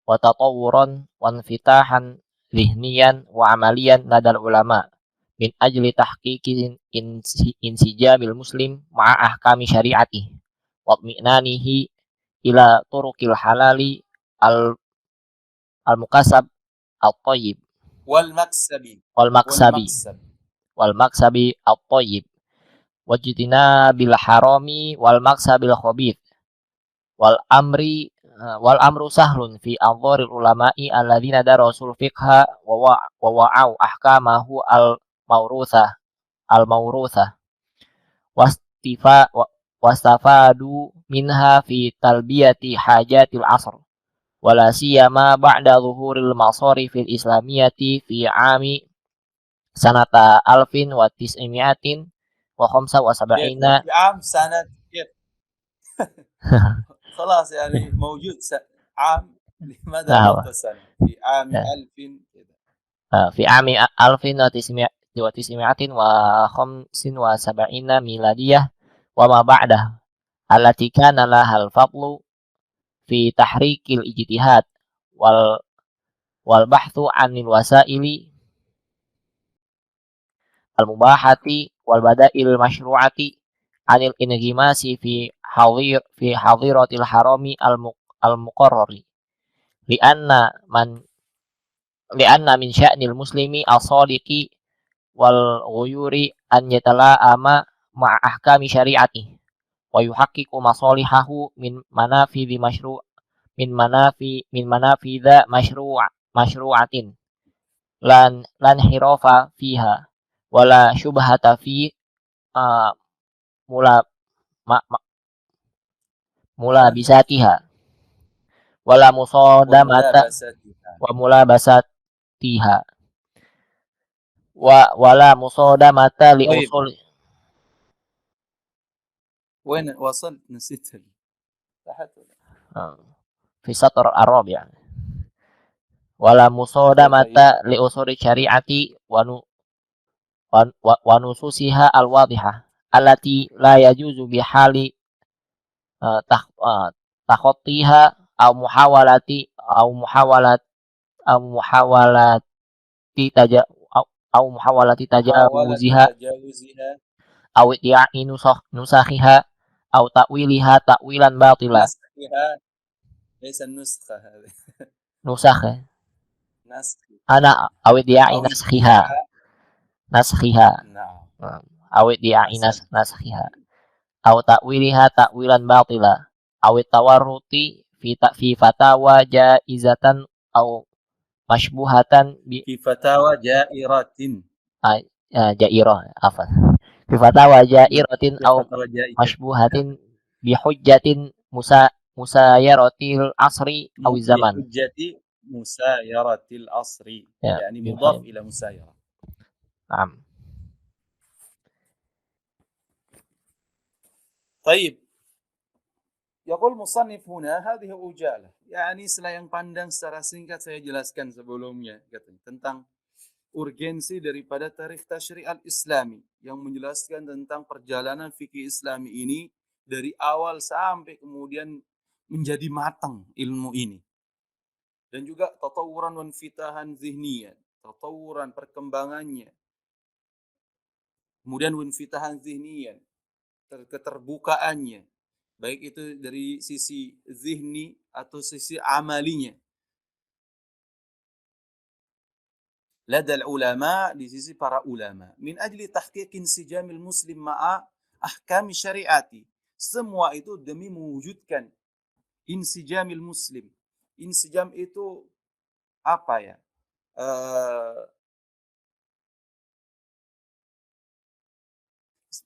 wa tatawuran wa infitahan zihniyan wa amaliyan ladal ulama min ajli tahqiqin insijamil muslim ma'a ahkami syari'ati wa atmi'nanihi ila turuqil halali al-mukasab at-tayyib Wal maksabi at-tayyib wajtina bil harami wal maksabil khabith wal amru sahlun fi anzaril ulama'i alladzina darasul fiqha wa wa'au ahkamahu al mawruthah wastafadu minha fi talbiyati hajatil asr wala siyama ba'da zuhuril masarifil islamiyati fi ami sanata alfin wa tis'imiatin wa khamsa wa sab'ina في عام سنة كيف خلاص يعني موجود عام لماذا نقطة سنة في عام 1000 كذا في عام 1975 miladiyah wa ma ba'dah allati kana lahal fadlu fi tahrikil ijtihad wal bahthu 'anil wasaili al mubahati wal bada'il masyru'ati 'anil inghimasi fi hadiratil harami al muqarrari li'anna min sya'nil muslimi as-sadiqi wal ghuyuri an yatala'ama ma'a ahkami syari'ati wa yuhaqqiqu masalihahu min manafidhi masyru'atin lan hirafa fiha wala syubhata fi mula bisatiha wala musadamata wa mula basatiha wala musadamata li طيب. usul وين وصلت نسيت تحت fi satr ar-rabi' wala musadamata li usuli syari'ati wa nususiha al-wadihah allati la yajuzu bihali takhatiha au muhawalati au muhawalati taja au muhawalati محاولة tajawuziha تجاوزها au i'tiai nusakhiha au ta'wiliha ta'wilan batila. نسخها ليس النسخة هذه Nusakh نسخ ana au i'tiai أو naskhiha نعم au i'tiai أحسنت naskhiha au ta'wiliha ta'wilan batila au tawarruti fi fatawa jaizatan au mashbuhatan bi في فتاوى جائرة jairah apa fi fatawa jairatin في au فتاوى جائزة mashbuhatin bi hujjatin musayaratil asri aw zaman. بحجة مسايرة العصر Ya, يعني bi مضاف إلى مسايرة. Naam. طيب يقول مصنف هنا هذه أجالة يعني setelah yang pandang secara singkat saya jelaskan sebelumnya katanya, tentang urgensi daripada tarikh tasyri' al-islami yang menjelaskan tentang perjalanan fikih islami ini dari awal sampai kemudian menjadi matang ilmu ini. Dan juga tatawuran wa infitahan zihniyan, tatawuran perkembangannya. Kemudian wa infitahan zihniyan, keterbukaannya. Baik itu dari sisi zihni atau sisi amalinya. Ladal ulama, di sisi para ulama. Min ajli tahqiq insijamil muslim ma'a ahkam syariati. Semua itu demi mewujudkan insijamil muslim. Insijam itu apa ya?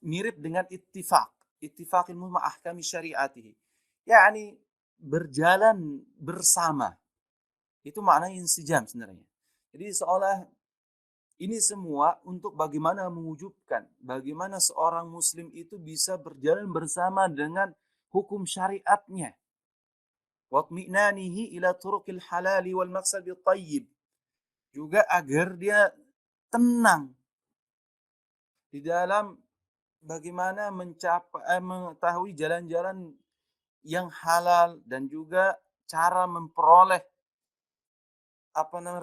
Mirip dengan ittifaq ilmu ahkam syariatihi. Yani berjalan bersama. Itu maknanya insijam sebenarnya. Jadi seolah ini semua untuk bagaimana mewujudkan, bagaimana seorang muslim itu bisa berjalan bersama dengan hukum syariatnya. Watmi'nanihi ila turuqil halali wal maqsadit tayyib. Juga agar dia tenang di dalam bagaimana mengetahui jalan-jalan yang halal dan juga cara memperoleh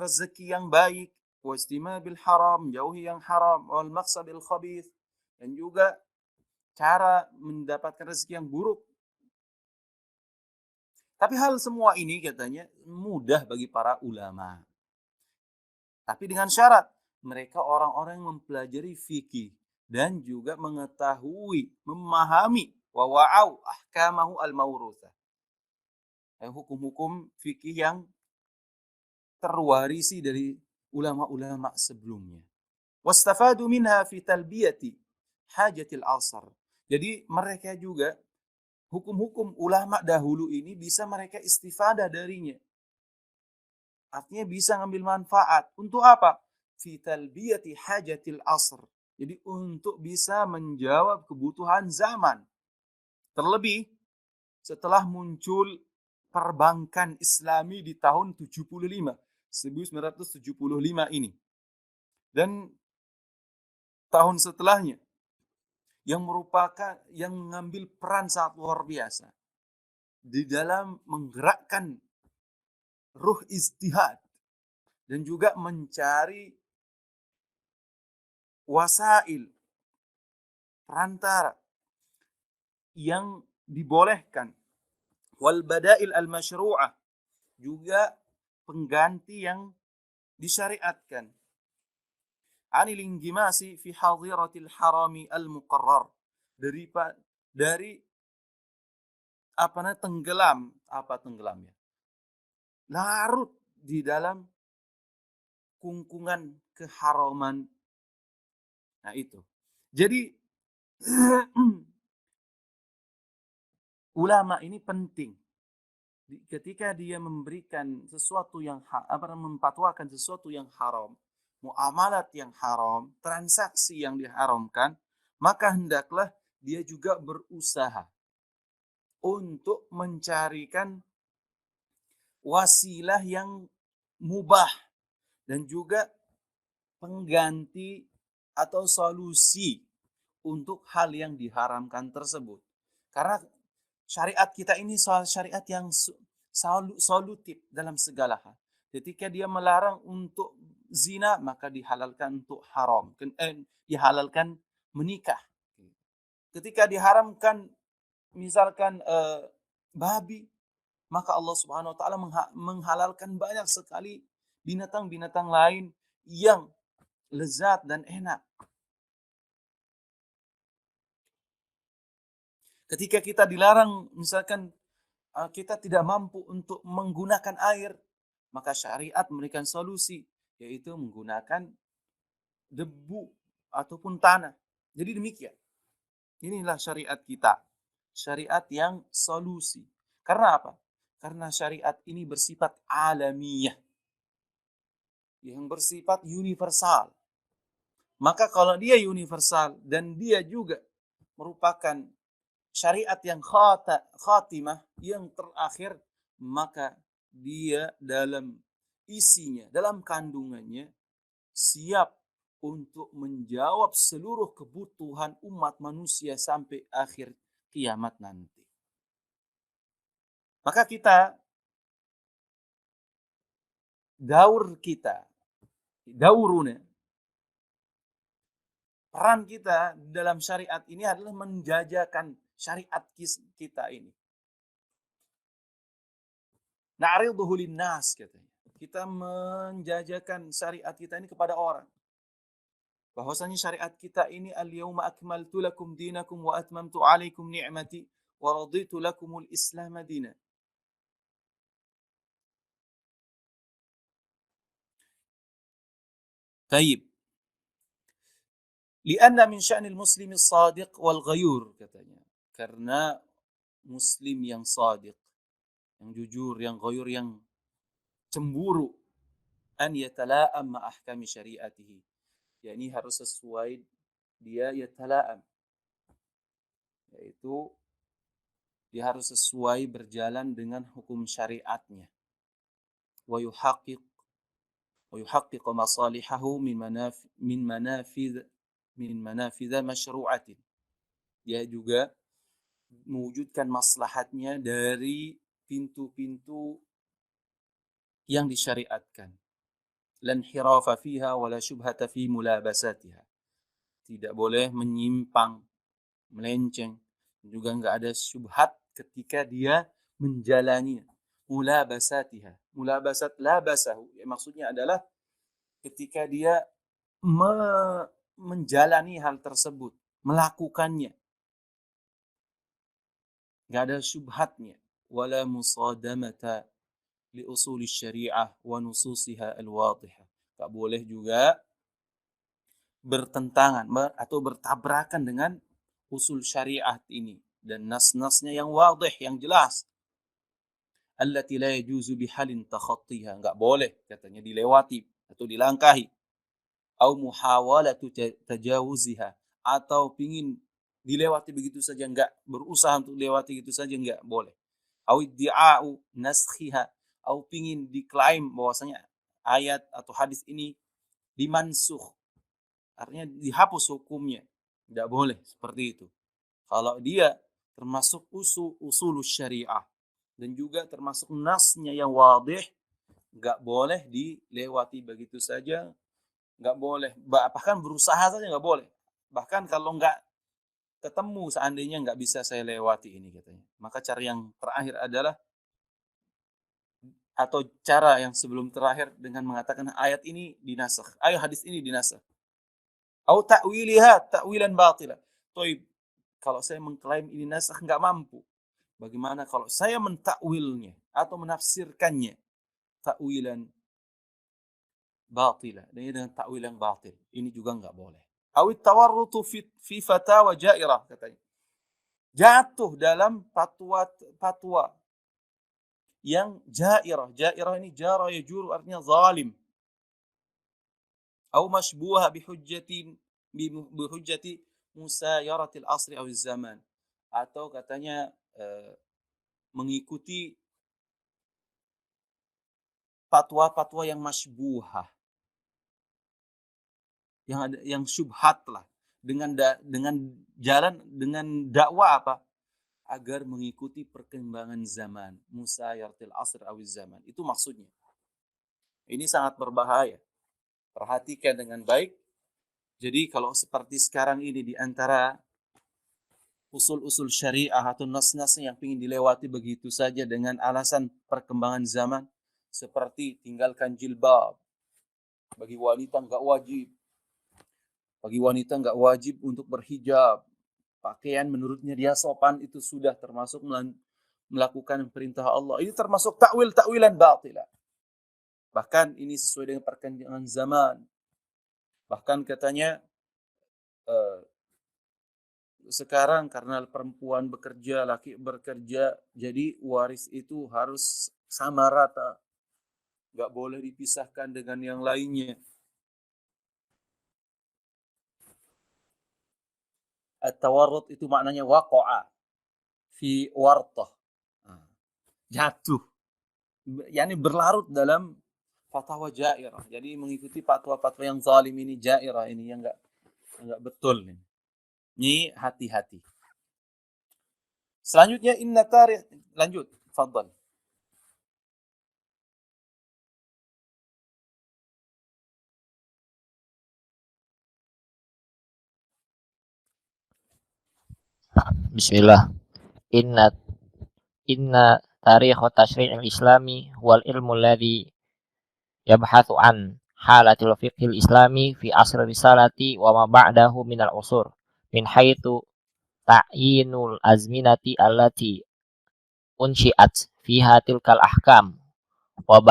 rezeki yang baik, wastinabil haram, jauhi yang haram, wal maqsadil khabith, dan juga cara mendapatkan rezeki yang buruk. Tapi hal semua ini katanya mudah bagi para ulama. Tapi dengan syarat mereka orang-orang yang mempelajari fikih dan juga mengetahui, memahami wa wa'au ahkamahu al-mawruthah. Hukum-hukum fikih yang terwarisi dari ulama-ulama sebelumnya. Wastafadu minha fi talbiyati hajatil asar. Jadi mereka juga hukum-hukum ulama dahulu ini bisa mereka istifadah darinya. Artinya bisa ngambil manfaat. Untuk apa? Fi talbiyati hajatil asr. Jadi untuk bisa menjawab kebutuhan zaman. Terlebih setelah muncul perbankan Islami di tahun 1975 ini. Dan tahun setelahnya yang merupakan yang mengambil peran sangat luar biasa di dalam menggerakkan ruh ijtihad dan juga mencari wasail perantara yang dibolehkan wal badail al masyru'ah, juga pengganti yang disyariatkan, anil ingimasi fi hadiratil harami al muqarrar, dari tenggelam ya, larut di dalam kungkungan keharaman. Nah itu. Jadi ulama ini penting ketika dia memberikan sesuatu yang memfatwakan sesuatu yang haram, muamalat yang haram, transaksi yang diharamkan, maka hendaklah dia juga berusaha untuk mencarikan wasilah yang mubah dan juga pengganti atau solusi untuk hal yang diharamkan tersebut. Karena syariat kita ini syariat yang solutif dalam segala hal. Ketika dia melarang untuk zina, maka dihalalkan untuk haram. Dihalalkan menikah. Ketika diharamkan misalkan babi, maka Allah Subhanahu wa taala menghalalkan banyak sekali binatang-binatang lain yang lezat dan enak. Ketika kita dilarang misalkan kita tidak mampu untuk menggunakan air, maka syariat memberikan solusi, yaitu menggunakan debu ataupun tanah. Jadi demikian. Inilah syariat kita. Syariat yang solusi. Karena apa? Karena syariat ini bersifat alamiah. Yang bersifat universal. Maka kalau dia universal dan dia juga merupakan syariat yang khatimah, yang terakhir, maka dia dalam isinya, dalam kandungannya, siap untuk menjawab seluruh kebutuhan umat manusia sampai akhir kiamat nanti. Maka kita, dauruna, peran kita dalam syariat ini adalah menjajakan syariat kita ini. Na'riduhu linnas, katanya. Kita menjajakan syariat kita ini kepada orang. Bahwasanya syariat kita ini al-yawma akmaltu lakum dinakum wa atmamtu alaikum ni'mati wa raditu lakumul islam dina. Taib. Lianna min sya'nil muslimis sadiq wal ghayur, katanya. Karena muslim yang sadiq, yang jujur, yang ghayur, yang cemburu, an yatala'am ma ahkami syariatihi. Yani harus sesuai dia yatala'am. Yaitu dia harus sesuai berjalan dengan hukum syariatnya. Wa yuhaqqiq masalihahu min manafidh masyru'atin. Dia juga mewujudkan maslahatnya dari pintu-pintu yang disyariatkan. Lan hirafa fiha wala syubhata fi mulabasatiha. Tidak boleh menyimpang, melenceng, juga enggak ada syubhat ketika dia menjalani mulabasatiha. Mulabasat labasahu, maksudnya adalah ketika dia menjalani hal tersebut, melakukannya, enggak ada syubhatnya. Wala musadamata li usuli syariah wa nususiha al-wadihah. Tak boleh juga bertentangan atau bertabrakan dengan usul syariat ini dan nas-nasnya yang wadih, yang jelas. Allati la yajuzu bihalin takhattiha, enggak boleh katanya dilewati atau dilangkahi. Au muhawalatu tajawuziha, atau pingin dilewati begitu saja, enggak berusaha untuk dilewati gitu saja, enggak boleh. Au iddi'a'u naskhiha, atau pingin diklaim bahwasanya ayat atau hadis ini dimansukh, artinya dihapus hukumnya. Tidak boleh seperti itu. Kalau dia termasuk usul syariah dan juga termasuk nasnya yang wadih, enggak boleh dilewati begitu saja, enggak boleh. Bahkan berusaha saja enggak boleh. Bahkan kalau enggak ketemu, seandainya enggak bisa saya lewati ini, katanya. Maka cara yang terakhir adalah, atau cara yang sebelum terakhir, dengan mengatakan ayat ini dinasakh, ayat hadis ini dinasakh. Au ta'wiliha ta'wilan batila. Toib, kalau saya mengklaim ini nasakh enggak mampu, bagaimana kalau saya mentakwilnya atau menafsirkannya ta'wilan batila, dengan takwil yang batil? Ini juga enggak boleh. Au tawarrutu fi fatawa jairah, katanya. Jatuh dalam fatwa yang jairah. Jairah ini jara yajuru, artinya zalim. Au mashbuha bihujjati musayaratil asri aw zaman, atau katanya mengikuti fatwa-fatwa yang masybuhah, yang syubhat lah, dengan dakwah apa? Agar mengikuti perkembangan zaman, musayaratil asr awiz zaman. Itu maksudnya. Ini sangat berbahaya. Perhatikan dengan baik. Jadi kalau seperti sekarang ini di antara usul-usul syariah atau nas-nas yang ingin dilewati begitu saja dengan alasan perkembangan zaman, seperti tinggalkan jilbab, bagi wanita nggak wajib untuk berhijab, pakaian menurutnya dia sopan, itu sudah termasuk melakukan perintah Allah. Ini termasuk takwilan batilah. Bahkan ini sesuai dengan perkembangan zaman. Bahkan katanya sekarang karena perempuan bekerja, laki bekerja, jadi waris itu harus sama rata. Nggak boleh dipisahkan dengan yang lainnya. At-tawarrut itu maknanya waqa'a fi wartah. Jatuh. Yani berlarut dalam fatwa jairah. Jadi mengikuti fatwa-fatwa yang zalim ini, jairah ini yang enggak betul nih. Ini hati-hati. Selanjutnya inna tarikh, lanjut, fadhal. Bismillah. Inna tarikh tashri'il islami wal ilmu alladhi yabhathu an halatil fiqhil islami fi asr risalati wa ma ba'dahu minal usur min haitsu ta'yinul azminati allati unsyi'at fiha tilkal ahkam wa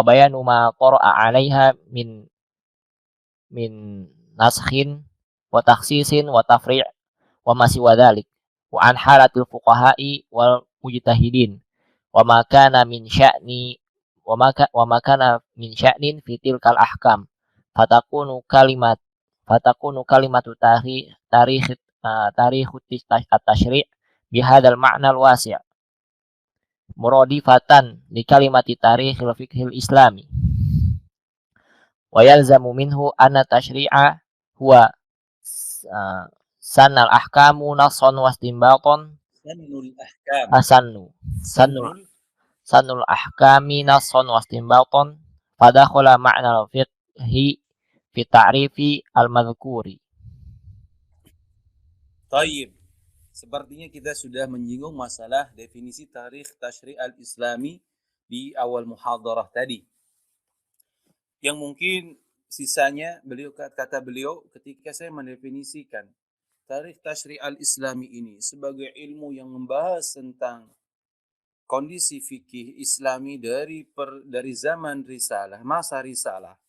bayanu ma qara'a 'alaiha min naskhin wa takhsisin wa tafri' wa ma siwa dzalik wa an halatil fuqaha'i wal mujtahidin wa ma kana min sya'ni wa ma kana min sya'nin fi tilkal ahkam fatakunu kalimatu tarikh at-tashri' bihadzal ma'na al-wasi' muradifatan li kalimati tarikhil fiqhil islami wa yalzamu minhu anna tashri'a huwa sanal ahkamu nassan wa istinbatan sanul ahkami nassan wa istinbatan fadakhala ma'na al-fiqhi fi ta'rifi al-madhkuri. Tayyib. Sepertinya kita sudah menyinggung masalah definisi tarikh tashri' al-islami di awal muhadarah tadi. Yang mungkin sisanya kata beliau ketika saya mendefinisikan tarikh tashri' al-islami ini sebagai ilmu yang membahas tentang kondisi fikih islami dari zaman risalah, masa risalah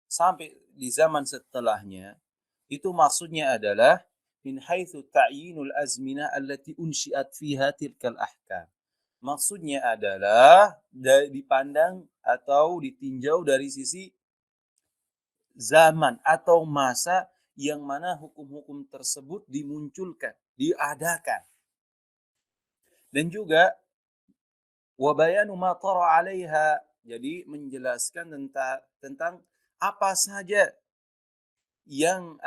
sampai di zaman setelahnya, itu maksudnya adalah min haitsu ta'yinul azminah allati unsyiat fiha tilkal ahkam. Maksudnya adalah dipandang atau ditinjau dari sisi zaman atau masa yang mana hukum-hukum tersebut dimunculkan, diadakan. Dan juga wa bayanu ma tara 'alaiha, jadi menjelaskan tentang apa saja yang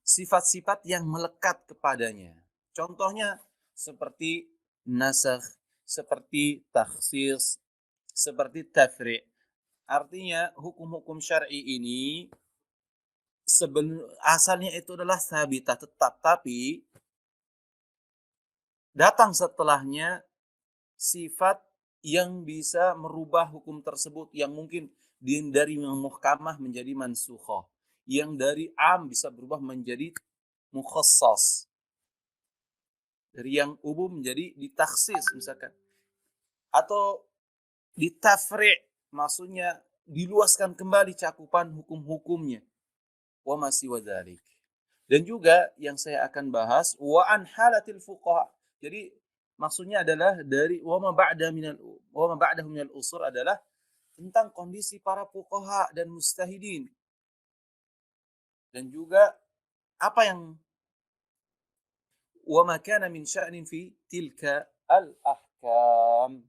sifat-sifat yang melekat kepadanya. Contohnya seperti nasakh, seperti takhsis, seperti tafri'. Artinya hukum-hukum syar'i ini asalnya itu adalah sabitah tetap, tapi datang setelahnya sifat yang bisa merubah hukum tersebut, yang mungkin dari muhkamah menjadi mansukhah, yang dari am bisa berubah menjadi mukhassas, dari yang umum menjadi ditaksis misalkan, atau ditafri', maksudnya diluaskan kembali cakupan hukum-hukumnya, wa masih wadzalik. Dan juga yang saya akan bahas wa an halatil fuqaha, jadi maksudnya adalah dari wa ma ba'dahu minal usur adalah tentang kondisi para fuqaha dan mustahidin. Dan juga apa yang wa ma kana min sya'nin fi tilka al-ahkam.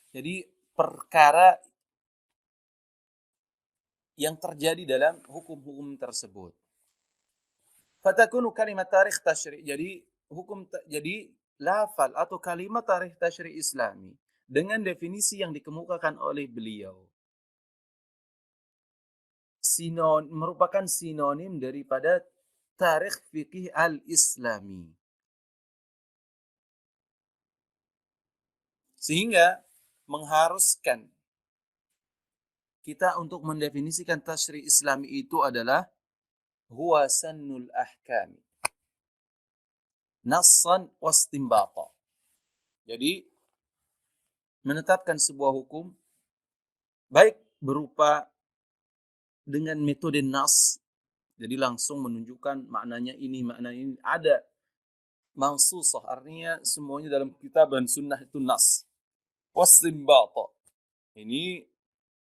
Jadi perkara yang terjadi dalam hukum-hukum tersebut. Fatakunu kalimat tarikh tasyri'. Jadi jadi lafal atau kalimat tarikh tasyri' Islami dengan definisi yang dikemukakan oleh beliau merupakan sinonim daripada tarikh fikih al-Islami. Sehingga mengharuskan kita untuk mendefinisikan tasyri' Islami itu adalah huwa sannul ahkam nassan wastinbata. Jadi menetapkan sebuah hukum baik berupa dengan metode nas, jadi langsung menunjukkan maknanya ini, ada mansusah, artinya semuanya dalam kitab dan sunnah itu nas. Wastinbata, ini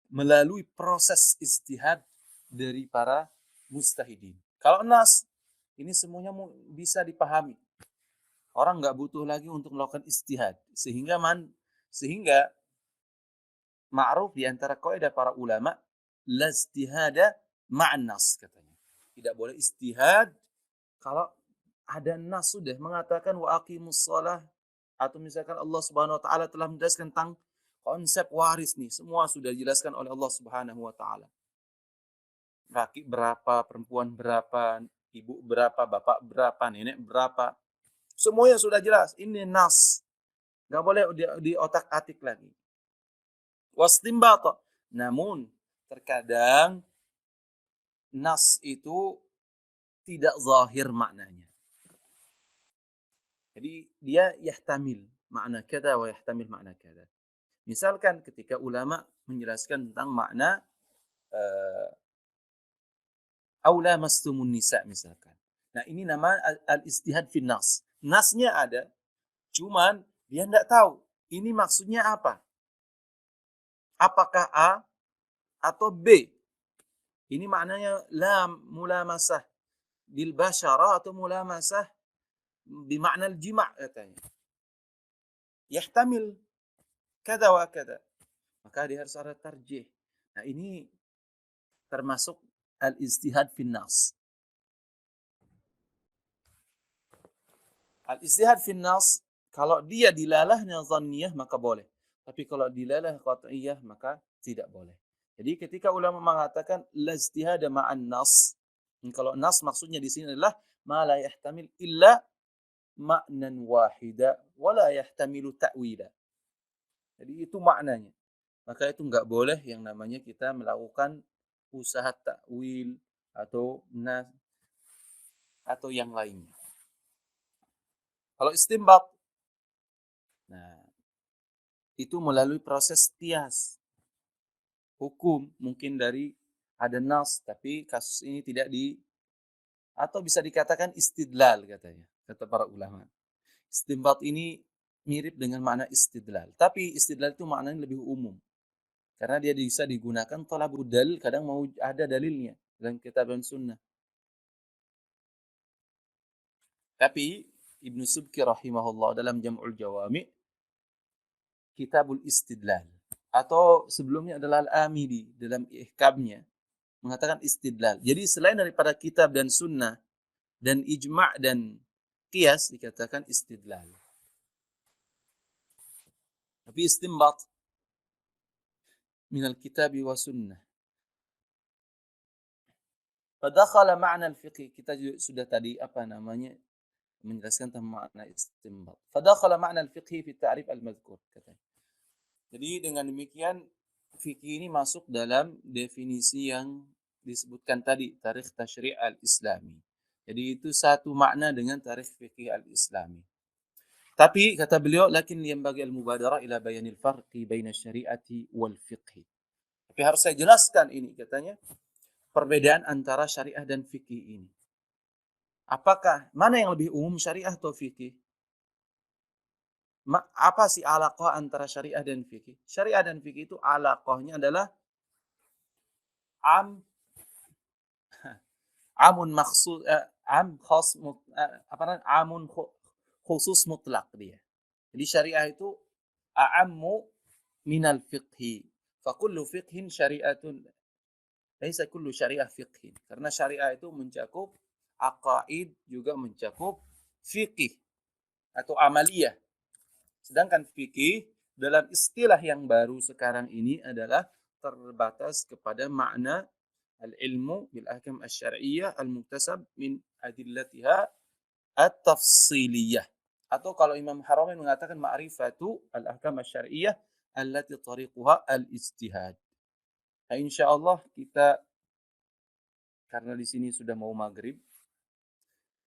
melalui proses ijtihad dari para mujtahidin. Kalau nas, ini semuanya bisa dipahami. Orang nggak butuh lagi untuk melakukan ijtihad. Sehingga ma'ruf di antara kaidah para ulama, la ijtihada ma'an nas katanya. Tidak boleh ijtihad kalau ada nas sudah mengatakan wa aqimus shalah, atau misalkan Allah Subhanahu wa taala telah menjelaskan tentang konsep waris nih, semua sudah dijelaskan oleh Allah Subhanahu wa taala. Laki berapa, perempuan berapa, ibu berapa, bapak berapa, nenek berapa. Semuanya sudah jelas. Ini nas. Enggak boleh di otak-atik lagi. Wastinbata. Namun terkadang nas itu tidak zahir maknanya. Jadi dia yahtamil makna kada wa yahtamil makna kada. Misalkan ketika ulama menjelaskan tentang makna aula mastumun nisa misalkan. Nah, ini nama al-ijtihad fi nas. Nasnya ada, cuman dia enggak tahu ini maksudnya apa. Apakah A atau B? Ini maknanya la mulamasah bil basyarah atau mulamasah bimakna al-jima' katanya. Yahtamil kada wa kada. Maka dia harus ada tarjih. Nah, ini termasuk al-ijtihad fi nas. Al-ijtihad fi nas, kalau dia dilalahnya dhanniyah maka boleh. Tapi kalau dilalah qat'iyah maka tidak boleh. Jadi ketika ulama mengatakan la ijtihada ma'an nas, kalau nas maksudnya di sini adalah ma la yahtamil illa ma'nan wahida wa la yahtamilu ta'wila. Jadi itu maknanya. Maka itu enggak boleh yang namanya kita melakukan usaha takwil atau nas atau yang lainnya. Kalau istinbat, nah itu melalui proses qiyas. Hukum mungkin dari ada nas, tapi kasus ini tidak atau bisa dikatakan istidlal katanya, kata para ulama. Istinbat ini mirip dengan makna istidlal, tapi istidlal itu maknanya lebih umum. Karena dia bisa digunakan thalabud dalil, kadang mau ada dalilnya dalam kitab dan sunnah. Tapi Ibnu Subki rahimahullah dalam Jam'ul Jawami, Kitabul Istidlal, atau sebelumnya adalah Al-Amidi dalam ihkamnya mengatakan istidlal. Jadi selain daripada kitab dan sunnah dan ijma' dan qiyas dikatakan istidlal. Tapi istinbat min al-kitabi wa sunnah. Fadakhala ma'na al-fiqh. Kita sudah tadi menjelaskan tentang makna istinbat. Fadakhala ma'na al-fiqh fi ta'rif al-madhkur. Jadi dengan demikian fikih ini masuk dalam definisi yang disebutkan tadi, tarikh tasyri' al-Islami. Jadi itu satu makna dengan tarikh fikih al-Islami. Tapi kata beliau, lakin yanbaghi al-mubadarah ila bayanil farqi baina syari'ati wal fiqh. Tapi harus saya jelaskan ini katanya, perbedaan antara syariah dan fikih ini. Apakah mana yang lebih umum, syariah atau fikih? Apa sih alaqah antara syariah dan fikih? Syariah dan fikih itu alaqahnya adalah amun maksud khas amun khusus mutlak dia. Jadi syariah itu a'ammu minal fiqhi. Fa kullu fiqhin syari'atun. Laisa kullu syariah fiqhin. Karena syariah itu mencakup aqaid, juga mencakup fiqih atau amaliyah. Sedangkan fikih dalam istilah yang baru sekarang ini adalah terbatas kepada makna al-ilmu bil ahkam asy-syar'iyyah al-muktasab min adillatiha at-tafsiliyah. Atau kalau Imam Haramain mengatakan ma'rifatu al-ahkam asy-syar'iyyah allati tariquha al-ijtihad. Nah, insyaallah kita, karena di sini sudah mau maghrib,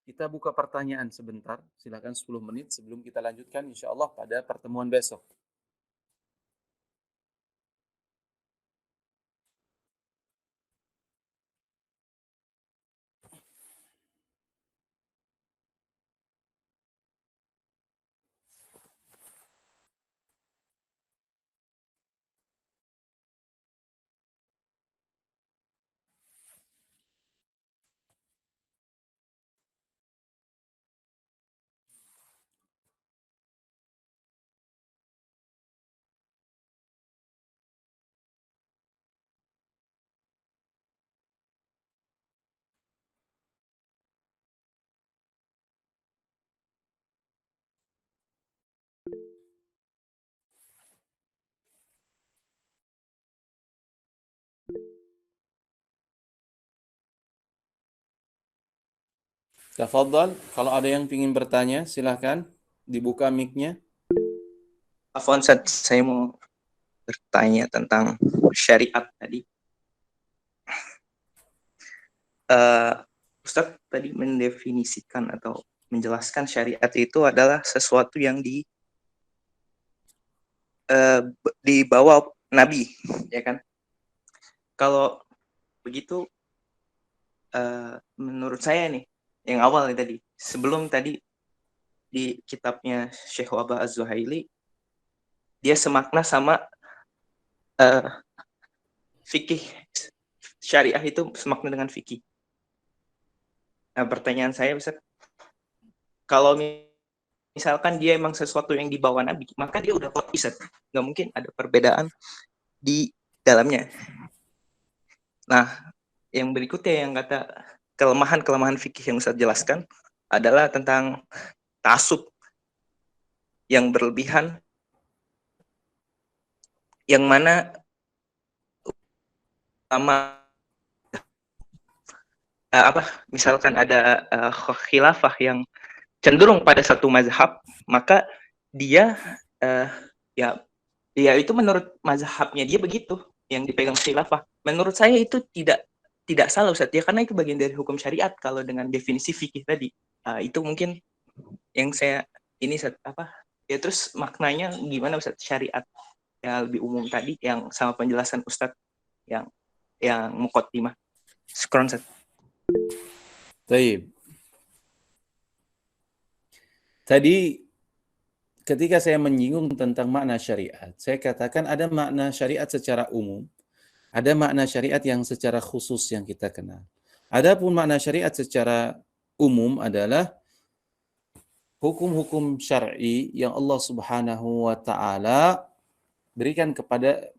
kita buka pertanyaan sebentar. Silakan 10 menit sebelum kita lanjutkan insyaallah pada pertemuan besok. Tafadhal, kalau ada yang ingin bertanya, silakan dibuka mic-nya. Afwan, saya mau bertanya tentang syariat tadi. Ustadz tadi mendefinisikan atau menjelaskan syariat itu adalah sesuatu yang dibawa Nabi, ya kan? Kalau begitu, menurut saya nih, yang awal tadi, sebelum tadi di kitabnya Syekh Wahbah Az-Zuhaili, dia semakna sama fikih. Syariah itu semakna dengan fikih. Nah, pertanyaan saya, Ustaz, kalau misalkan dia emang sesuatu yang dibawa Nabi, maka dia udah Ustaz. Nggak mungkin ada perbedaan di dalamnya. Nah, yang berikutnya yang kata kelemahan fikih yang Ustaz jelaskan adalah tentang ta'assub yang berlebihan, yang mana sama misalkan ada khilafah yang cenderung pada satu mazhab, maka dia ya itu menurut mazhabnya dia begitu yang dipegang khilafah. Menurut saya itu tidak salah, Ustaz, ya, karena itu bagian dari hukum syariat kalau dengan definisi fikih tadi. Itu mungkin yang saya ini ya, terus maknanya gimana, Ustaz, syariat yang lebih umum tadi yang sama penjelasan Ustaz yang muqaddimah. Syukran, Ustaz. Baik. Tadi ketika saya menyinggung tentang makna syariat, saya katakan ada makna syariat secara umum, ada makna syariat yang secara khusus yang kita kenal. Adapun makna syariat secara umum adalah hukum-hukum syar'i yang Allah Subhanahu wa taala berikan kepada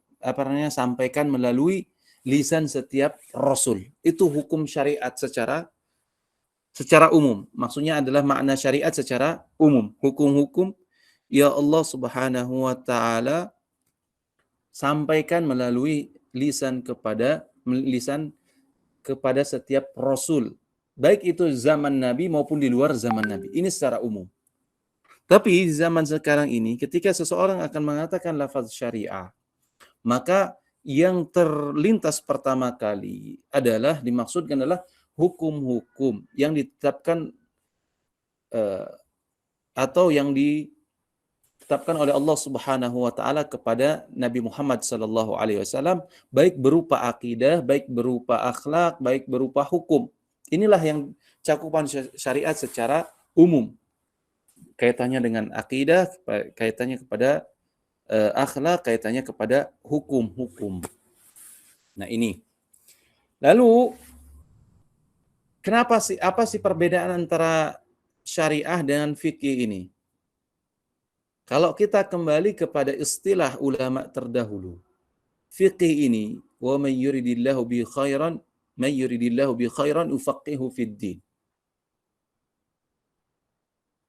sampaikan melalui lisan setiap rasul. Itu hukum syariat secara umum. Maksudnya adalah makna syariat secara umum. Hukum-hukum ya Allah Subhanahu wa taala sampaikan melalui lisan kepada setiap rasul. Baik itu zaman Nabi maupun di luar zaman Nabi. Ini secara umum. Tapi di zaman sekarang ini ketika seseorang akan mengatakan lafaz syariah, maka yang terlintas pertama kali dimaksudkan adalah hukum-hukum yang ditetapkan atau yang ditetapkan oleh Allah Subhanahu wa taala kepada Nabi Muhammad sallallahu alaihi wasallam, baik berupa akidah, baik berupa akhlak, baik berupa hukum. Inilah yang cakupan syariat secara umum. Kaitannya dengan akidah, kaitannya kepada akhlak, kaitannya kepada hukum-hukum. Nah, ini. Lalu apa sih perbedaan antara syariah dengan fikih ini? Kalau kita kembali kepada istilah ulama terdahulu, fiqih ini, wa man yuridillahu bi khairan, man yuridillahu bi khairan yufaqihu fid din.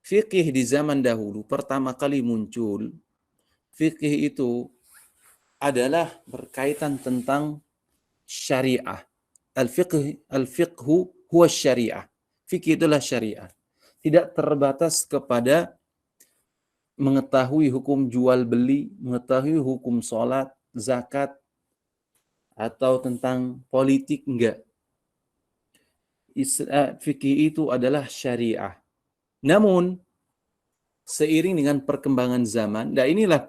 Fiqih di zaman dahulu pertama kali muncul, fiqih itu adalah berkaitan tentang syariah. Al-fiqhu huwa syariah. Fikih itulah syariah. Tidak terbatas kepada mengetahui hukum jual beli, mengetahui hukum sholat, zakat, atau tentang politik, enggak. Fikih itu adalah syariah. Namun, seiring dengan perkembangan zaman, dan inilah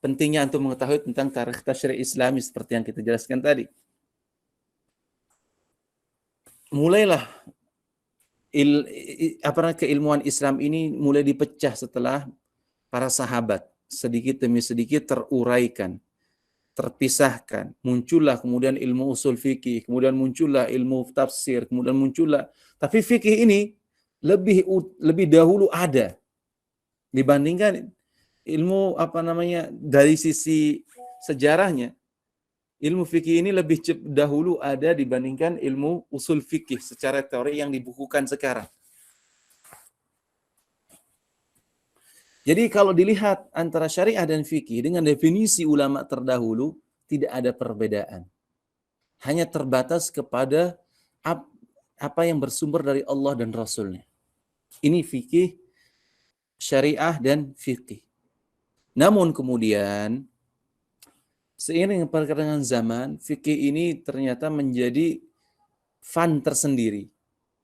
pentingnya untuk mengetahui tentang tarikh tasyri' Islami seperti yang kita jelaskan tadi. Mulailah keilmuan Islam ini mulai dipecah setelah para sahabat sedikit demi sedikit teruraikan, terpisahkan. Muncullah kemudian ilmu usul fikih, kemudian muncullah ilmu tafsir, kemudian muncullah. Tapi fikih ini lebih dahulu ada dibandingkan ilmu dari sisi sejarahnya. Ilmu fikih ini lebih dahulu ada dibandingkan ilmu usul fikih secara teori yang dibukukan sekarang. Jadi kalau dilihat antara syariah dan fikih dengan definisi ulama terdahulu, tidak ada perbedaan. Hanya terbatas kepada apa yang bersumber dari Allah dan Rasulnya. Ini fikih, syariah, dan fikih. Namun kemudian, seiring perkembangan zaman, fikih ini ternyata menjadi fan tersendiri.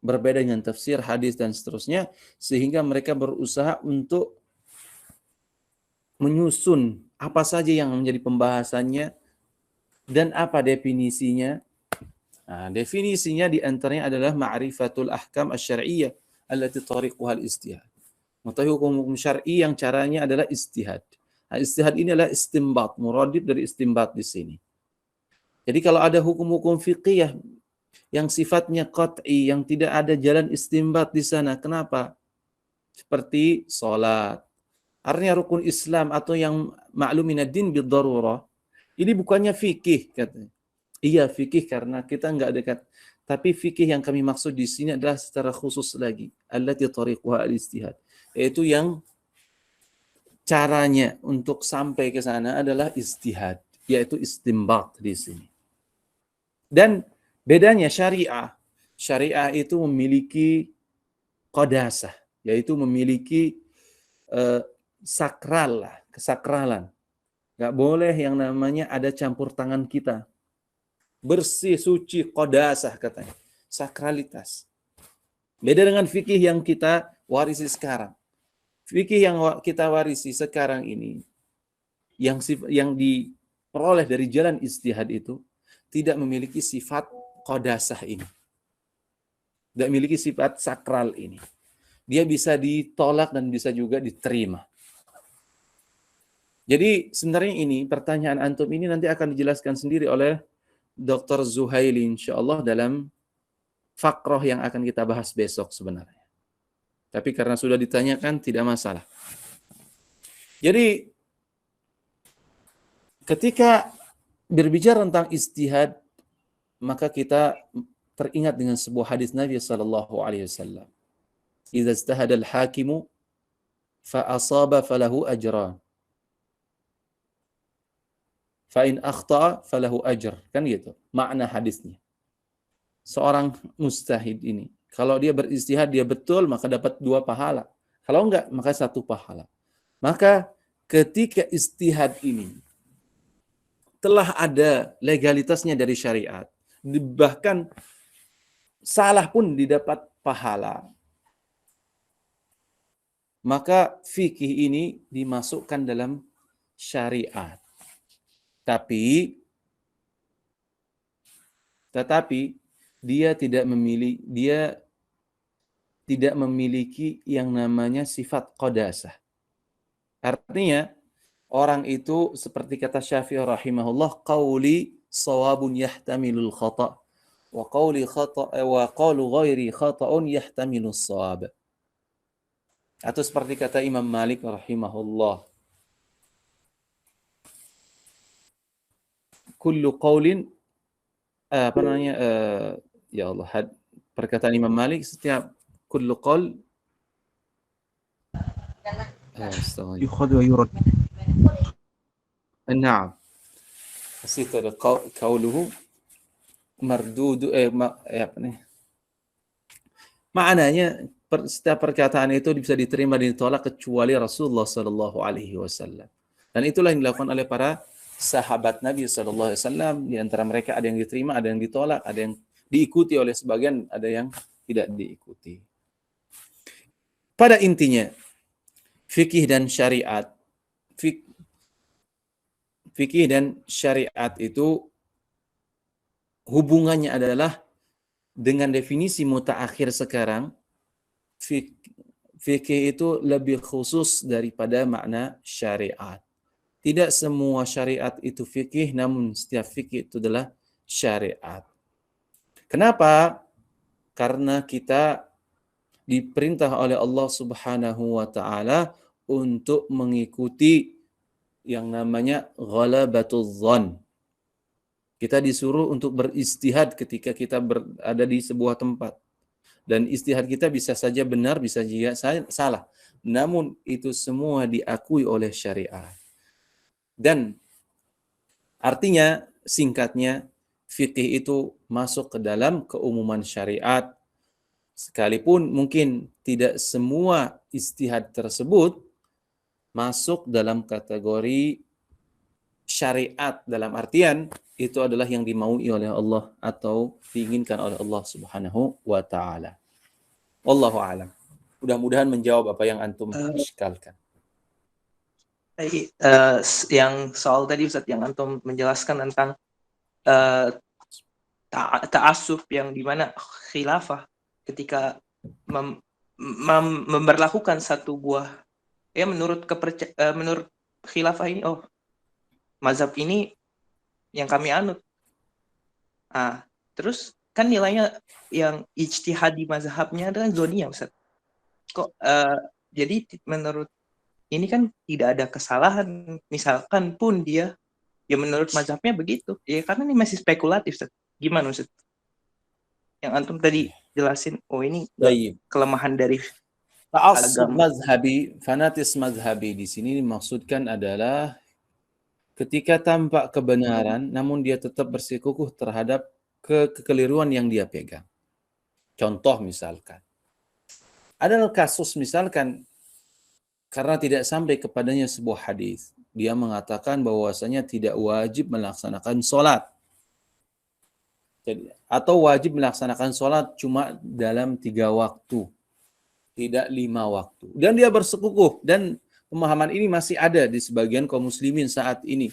Berbeda dengan tafsir, hadis, dan seterusnya. Sehingga mereka berusaha untuk menyusun apa saja yang menjadi pembahasannya dan apa definisinya. Nah, definisinya diantaranya adalah ma'rifatul ahkam asy-syar'iyyah allati tariquha al-ijtihad. Mengetahui hukum-hukum syar'i yang caranya adalah ijtihad. Nah, ijtihad ini adalah istinbat, muradif dari istinbat di sini. Jadi kalau ada hukum-hukum fiqhiyah yang sifatnya qat'i, yang tidak ada jalan istinbat di sana, kenapa? Seperti salat. Artinya rukun Islam atau yang ma'lumin ad-din bid-darurah. Ini bukannya fikih katanya. Iya fikih karena kita enggak dekat. Tapi fikih yang kami maksud di sini adalah secara khusus lagi, allati tariquha al-ijtihad. Yaitu yang caranya untuk sampai ke sana adalah ijtihad, yaitu istinbat di sini. Dan bedanya syariah itu memiliki qadasah, yaitu memiliki kesakralan. Nggak boleh yang namanya ada campur tangan kita. Bersih, suci, qadasah katanya. Sakralitas. Beda dengan fikih yang kita warisi sekarang. Fikih yang kita warisi sekarang ini, yang diperoleh dari jalan ijtihad itu, tidak memiliki sifat qadasah ini. Tidak memiliki sifat sakral ini. Dia bisa ditolak dan bisa juga diterima. Jadi sebenarnya ini pertanyaan antum ini nanti akan dijelaskan sendiri oleh Dr. Zuhaili insyaallah dalam fakrah yang akan kita bahas besok sebenarnya. Tapi karena sudah ditanyakan tidak masalah. Jadi ketika berbicara tentang ijtihad, maka kita teringat dengan sebuah hadis Nabi sallallahu alaihi wasallam. Idza ijtahada al-hakimu fa asaba falahu ajran. Fa in akhta'a falahu ajr. Kan gitu makna hadisnya. Seorang mujtahid ini, kalau dia berijtihad dia betul maka dapat 2 pahala. Kalau enggak maka 1 pahala. Maka ketika ijtihad ini telah ada legalitasnya dari syariat, bahkan salah pun didapat pahala, maka fikih ini dimasukkan dalam syariat. Tetapi dia tidak memiliki yang namanya sifat qadasah. Artinya orang itu seperti kata Syafi'i rahimahullah, qauli shawabun yahtamilul khata' wa qaulu ghairi khata'un yahtamilus shawab. Atau seperti kata Imam Malik rahimahullah, kullu qaulin ya Allah, perkataan Imam Malik, setiap kullu qaul yukhad wa yurad. na'am. Situ ada qauluhu mardudu maknanya setiap perkataan itu bisa diterima dan ditolak kecuali Rasulullah sallallahu alaihi wasallam. Dan itulah yang dilakukan oleh para sahabat Nabi sallallahu alaihi wasallam. Di antara mereka ada yang diterima, ada yang ditolak, ada yang diikuti oleh sebagian, ada yang tidak diikuti. Pada intinya, fikih dan syariat, fikih dan syariat itu hubungannya adalah dengan definisi mutaakhir sekarang. Fikih itu lebih khusus daripada makna syariat. Tidak semua syariat itu fikih, namun setiap fikih itu adalah syariat. Kenapa? Karena kita diperintah oleh Allah Subhanahu wa taala untuk mengikuti yang namanya ghalabatul dhon. Kita disuruh untuk beristihad ketika kita berada di sebuah tempat. Dan istihad kita bisa saja benar, bisa juga salah. Namun itu semua diakui oleh syariat. Dan artinya, singkatnya, fikih itu masuk ke dalam keumuman syariat. Sekalipun mungkin tidak semua istihad tersebut masuk dalam kategori syariat, dalam artian itu adalah yang dimaui oleh Allah atau diinginkan oleh Allah Subhanahu wa taala. Wallahu a'lam. Mudah-mudahan menjawab apa yang antum iskalkan. Yang soal tadi Ustaz, yang antum menjelaskan tentang ta'assub yang dimana khilafah ketika memberlakukan satu buah menurut khilafah ini, mazhab ini yang kami anut. Terus kan nilainya yang ijtihadi mazhabnya adalah zoniyah, Ustaz. Kok jadi menurut ini kan tidak ada kesalahan, misalkan pun dia ya menurut mazhabnya begitu. Ya karena ini masih spekulatif, Ustaz. Gimana, Ustaz? Yang antum tadi jelasin, ini kelemahan dari ta'assub mazhabi, fanatis mazhabi di sini dimaksudkan adalah ketika tampak kebenaran, namun dia tetap bersikukuh terhadap kekeliruan yang dia pegang. Contoh misalkan, ada kasus misalkan karena tidak sampai kepadanya sebuah hadis, dia mengatakan bahwasanya tidak wajib melaksanakan sholat. Atau wajib melaksanakan sholat cuma dalam 3 waktu, tidak 5 waktu. Dan dia bersikukuh, dan pemahaman ini masih ada di sebagian kaum muslimin saat ini.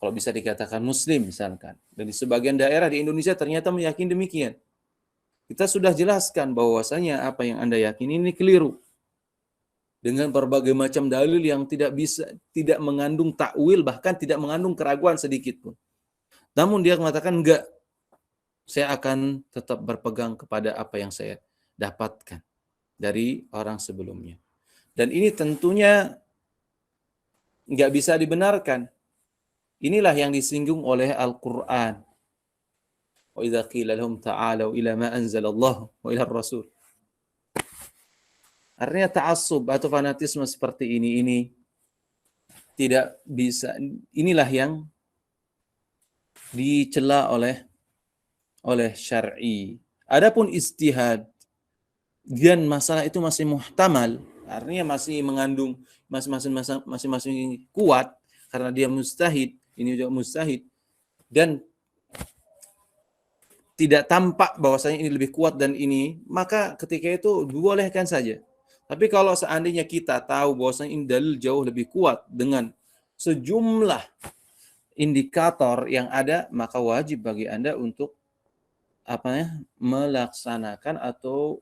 Kalau bisa dikatakan muslim misalkan. Dan di sebagian daerah di Indonesia ternyata meyakini demikian. Kita sudah jelaskan bahwasanya apa yang Anda yakini ini keliru. Dengan berbagai macam dalil yang tidak mengandung takwil, bahkan tidak mengandung keraguan sedikit pun. Namun dia mengatakan enggak. Saya akan tetap berpegang kepada apa yang saya dapatkan dari orang sebelumnya. Dan ini tentunya enggak bisa dibenarkan. Inilah yang disinggung oleh Al-Quran. Wa idza qila lahum ta'alu ila ma anzalallahu wa ila ar-rasul. Artinya ta'assub atau fanatisme seperti ini tidak bisa. Inilah yang dicela oleh syar'i. Adapun istihad dan masalah itu masih muhtamal, artinya masih mengandung masing-masing kuat karena dia mujtahid, ini juga mujtahid, dan tidak tampak bahwasanya ini lebih kuat dan ini, maka ketika itu dibolehkan saja. Tapi kalau seandainya kita tahu bahwasanya ini dalil jauh lebih kuat dengan sejumlah indikator yang ada, maka wajib bagi Anda untuk melaksanakan atau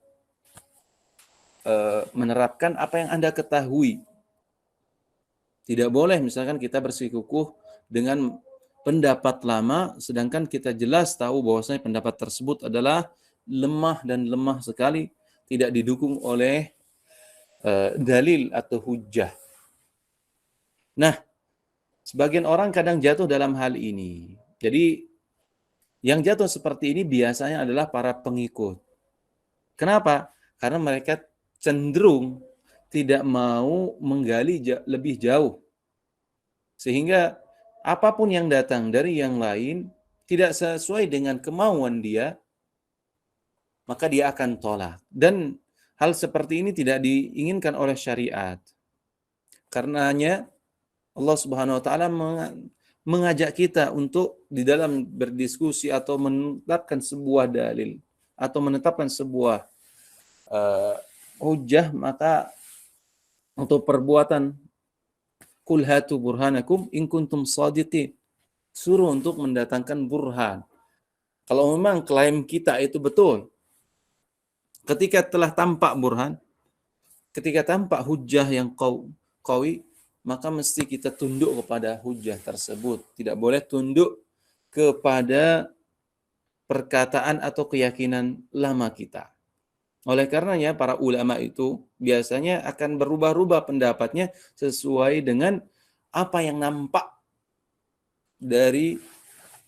menerapkan apa yang Anda ketahui. Tidak boleh misalkan kita bersikukuh dengan pendapat lama, sedangkan kita jelas tahu bahwasanya pendapat tersebut adalah lemah dan lemah sekali, tidak didukung oleh dalil atau hujjah. Nah, sebagian orang kadang jatuh dalam hal ini. Jadi yang jatuh seperti ini biasanya adalah para pengikut. Kenapa? Karena mereka cenderung tidak mau menggali lebih jauh. Sehingga apapun yang datang dari yang lain tidak sesuai dengan kemauan dia, maka dia akan tolak. Dan hal seperti ini tidak diinginkan oleh syariat. Karenanya Allah Subhanahu wa taala mengajak kita untuk di dalam berdiskusi atau menetapkan sebuah dalil atau menetapkan sebuah hujjah, maka untuk perbuatan qul hatu burhanakum in kuntum shadiqin, suruh untuk mendatangkan burhan. Kalau memang klaim kita itu betul, ketika telah tampak burhan, ketika tampak hujjah yang qawi, maka mesti kita tunduk kepada hujjah tersebut. Tidak boleh tunduk kepada perkataan atau keyakinan lama kita. Oleh karenanya para ulama itu biasanya akan berubah-ubah pendapatnya sesuai dengan apa yang nampak dari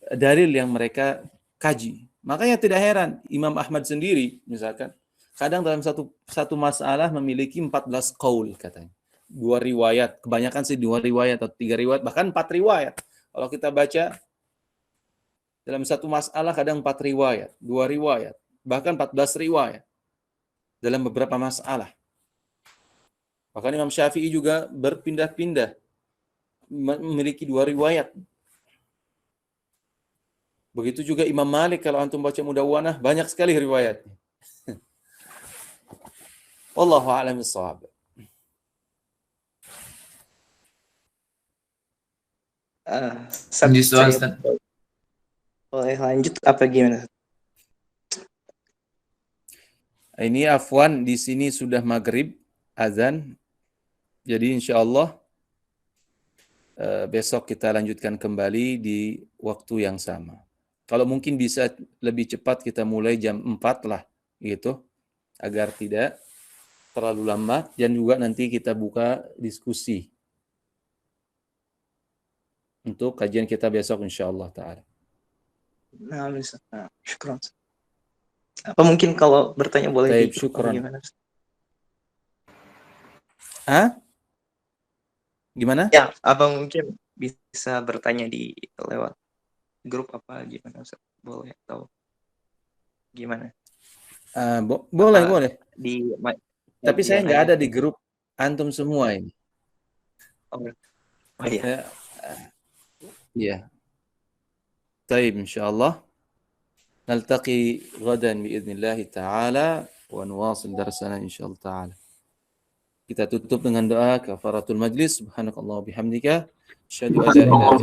dalil yang mereka kaji. Makanya tidak heran Imam Ahmad sendiri misalkan kadang dalam satu masalah memiliki 14 qaul katanya. 2 riwayat, kebanyakan sih 2 riwayat atau 3 riwayat, bahkan 4 riwayat. Kalau kita baca dalam satu masalah kadang 4 riwayat, 2 riwayat, bahkan 14 riwayat dalam beberapa masalah. Bahkan Imam Syafi'i juga berpindah-pindah, memiliki 2 riwayat. Begitu juga Imam Malik, kalau antum baca Mudawwanah, banyak sekali riwayatnya. Wallahu a'lam bishawab. Boleh lanjut apa gimana? Ini afwan, di sini sudah maghrib, azan. Jadi insya Allah besok kita lanjutkan kembali di waktu yang sama. Kalau mungkin bisa lebih cepat kita mulai jam 4 lah, gitu. Agar tidak terlalu lama, dan juga nanti kita buka diskusi untuk kajian kita besok insya Allah ta'ala. Nah, syukran. Apa mungkin kalau bertanya boleh Baik, di syukran. gimana? Hah? Gimana? Ya, apa mungkin bisa bertanya di lewat grup apa gimana? Boleh atau gimana? Boleh, boleh. Tapi saya nggak ada di grup antum semua ini. Oh iya. Ya. Baik, insyaallah. نلتقي غدا بإذن الله تعالى ونواصل درسنا إن شاء الله تعالى. Kita tutup dengan doa kafaratul majlis. Subhanakallah wa bihamdika asyhadu an la ilaha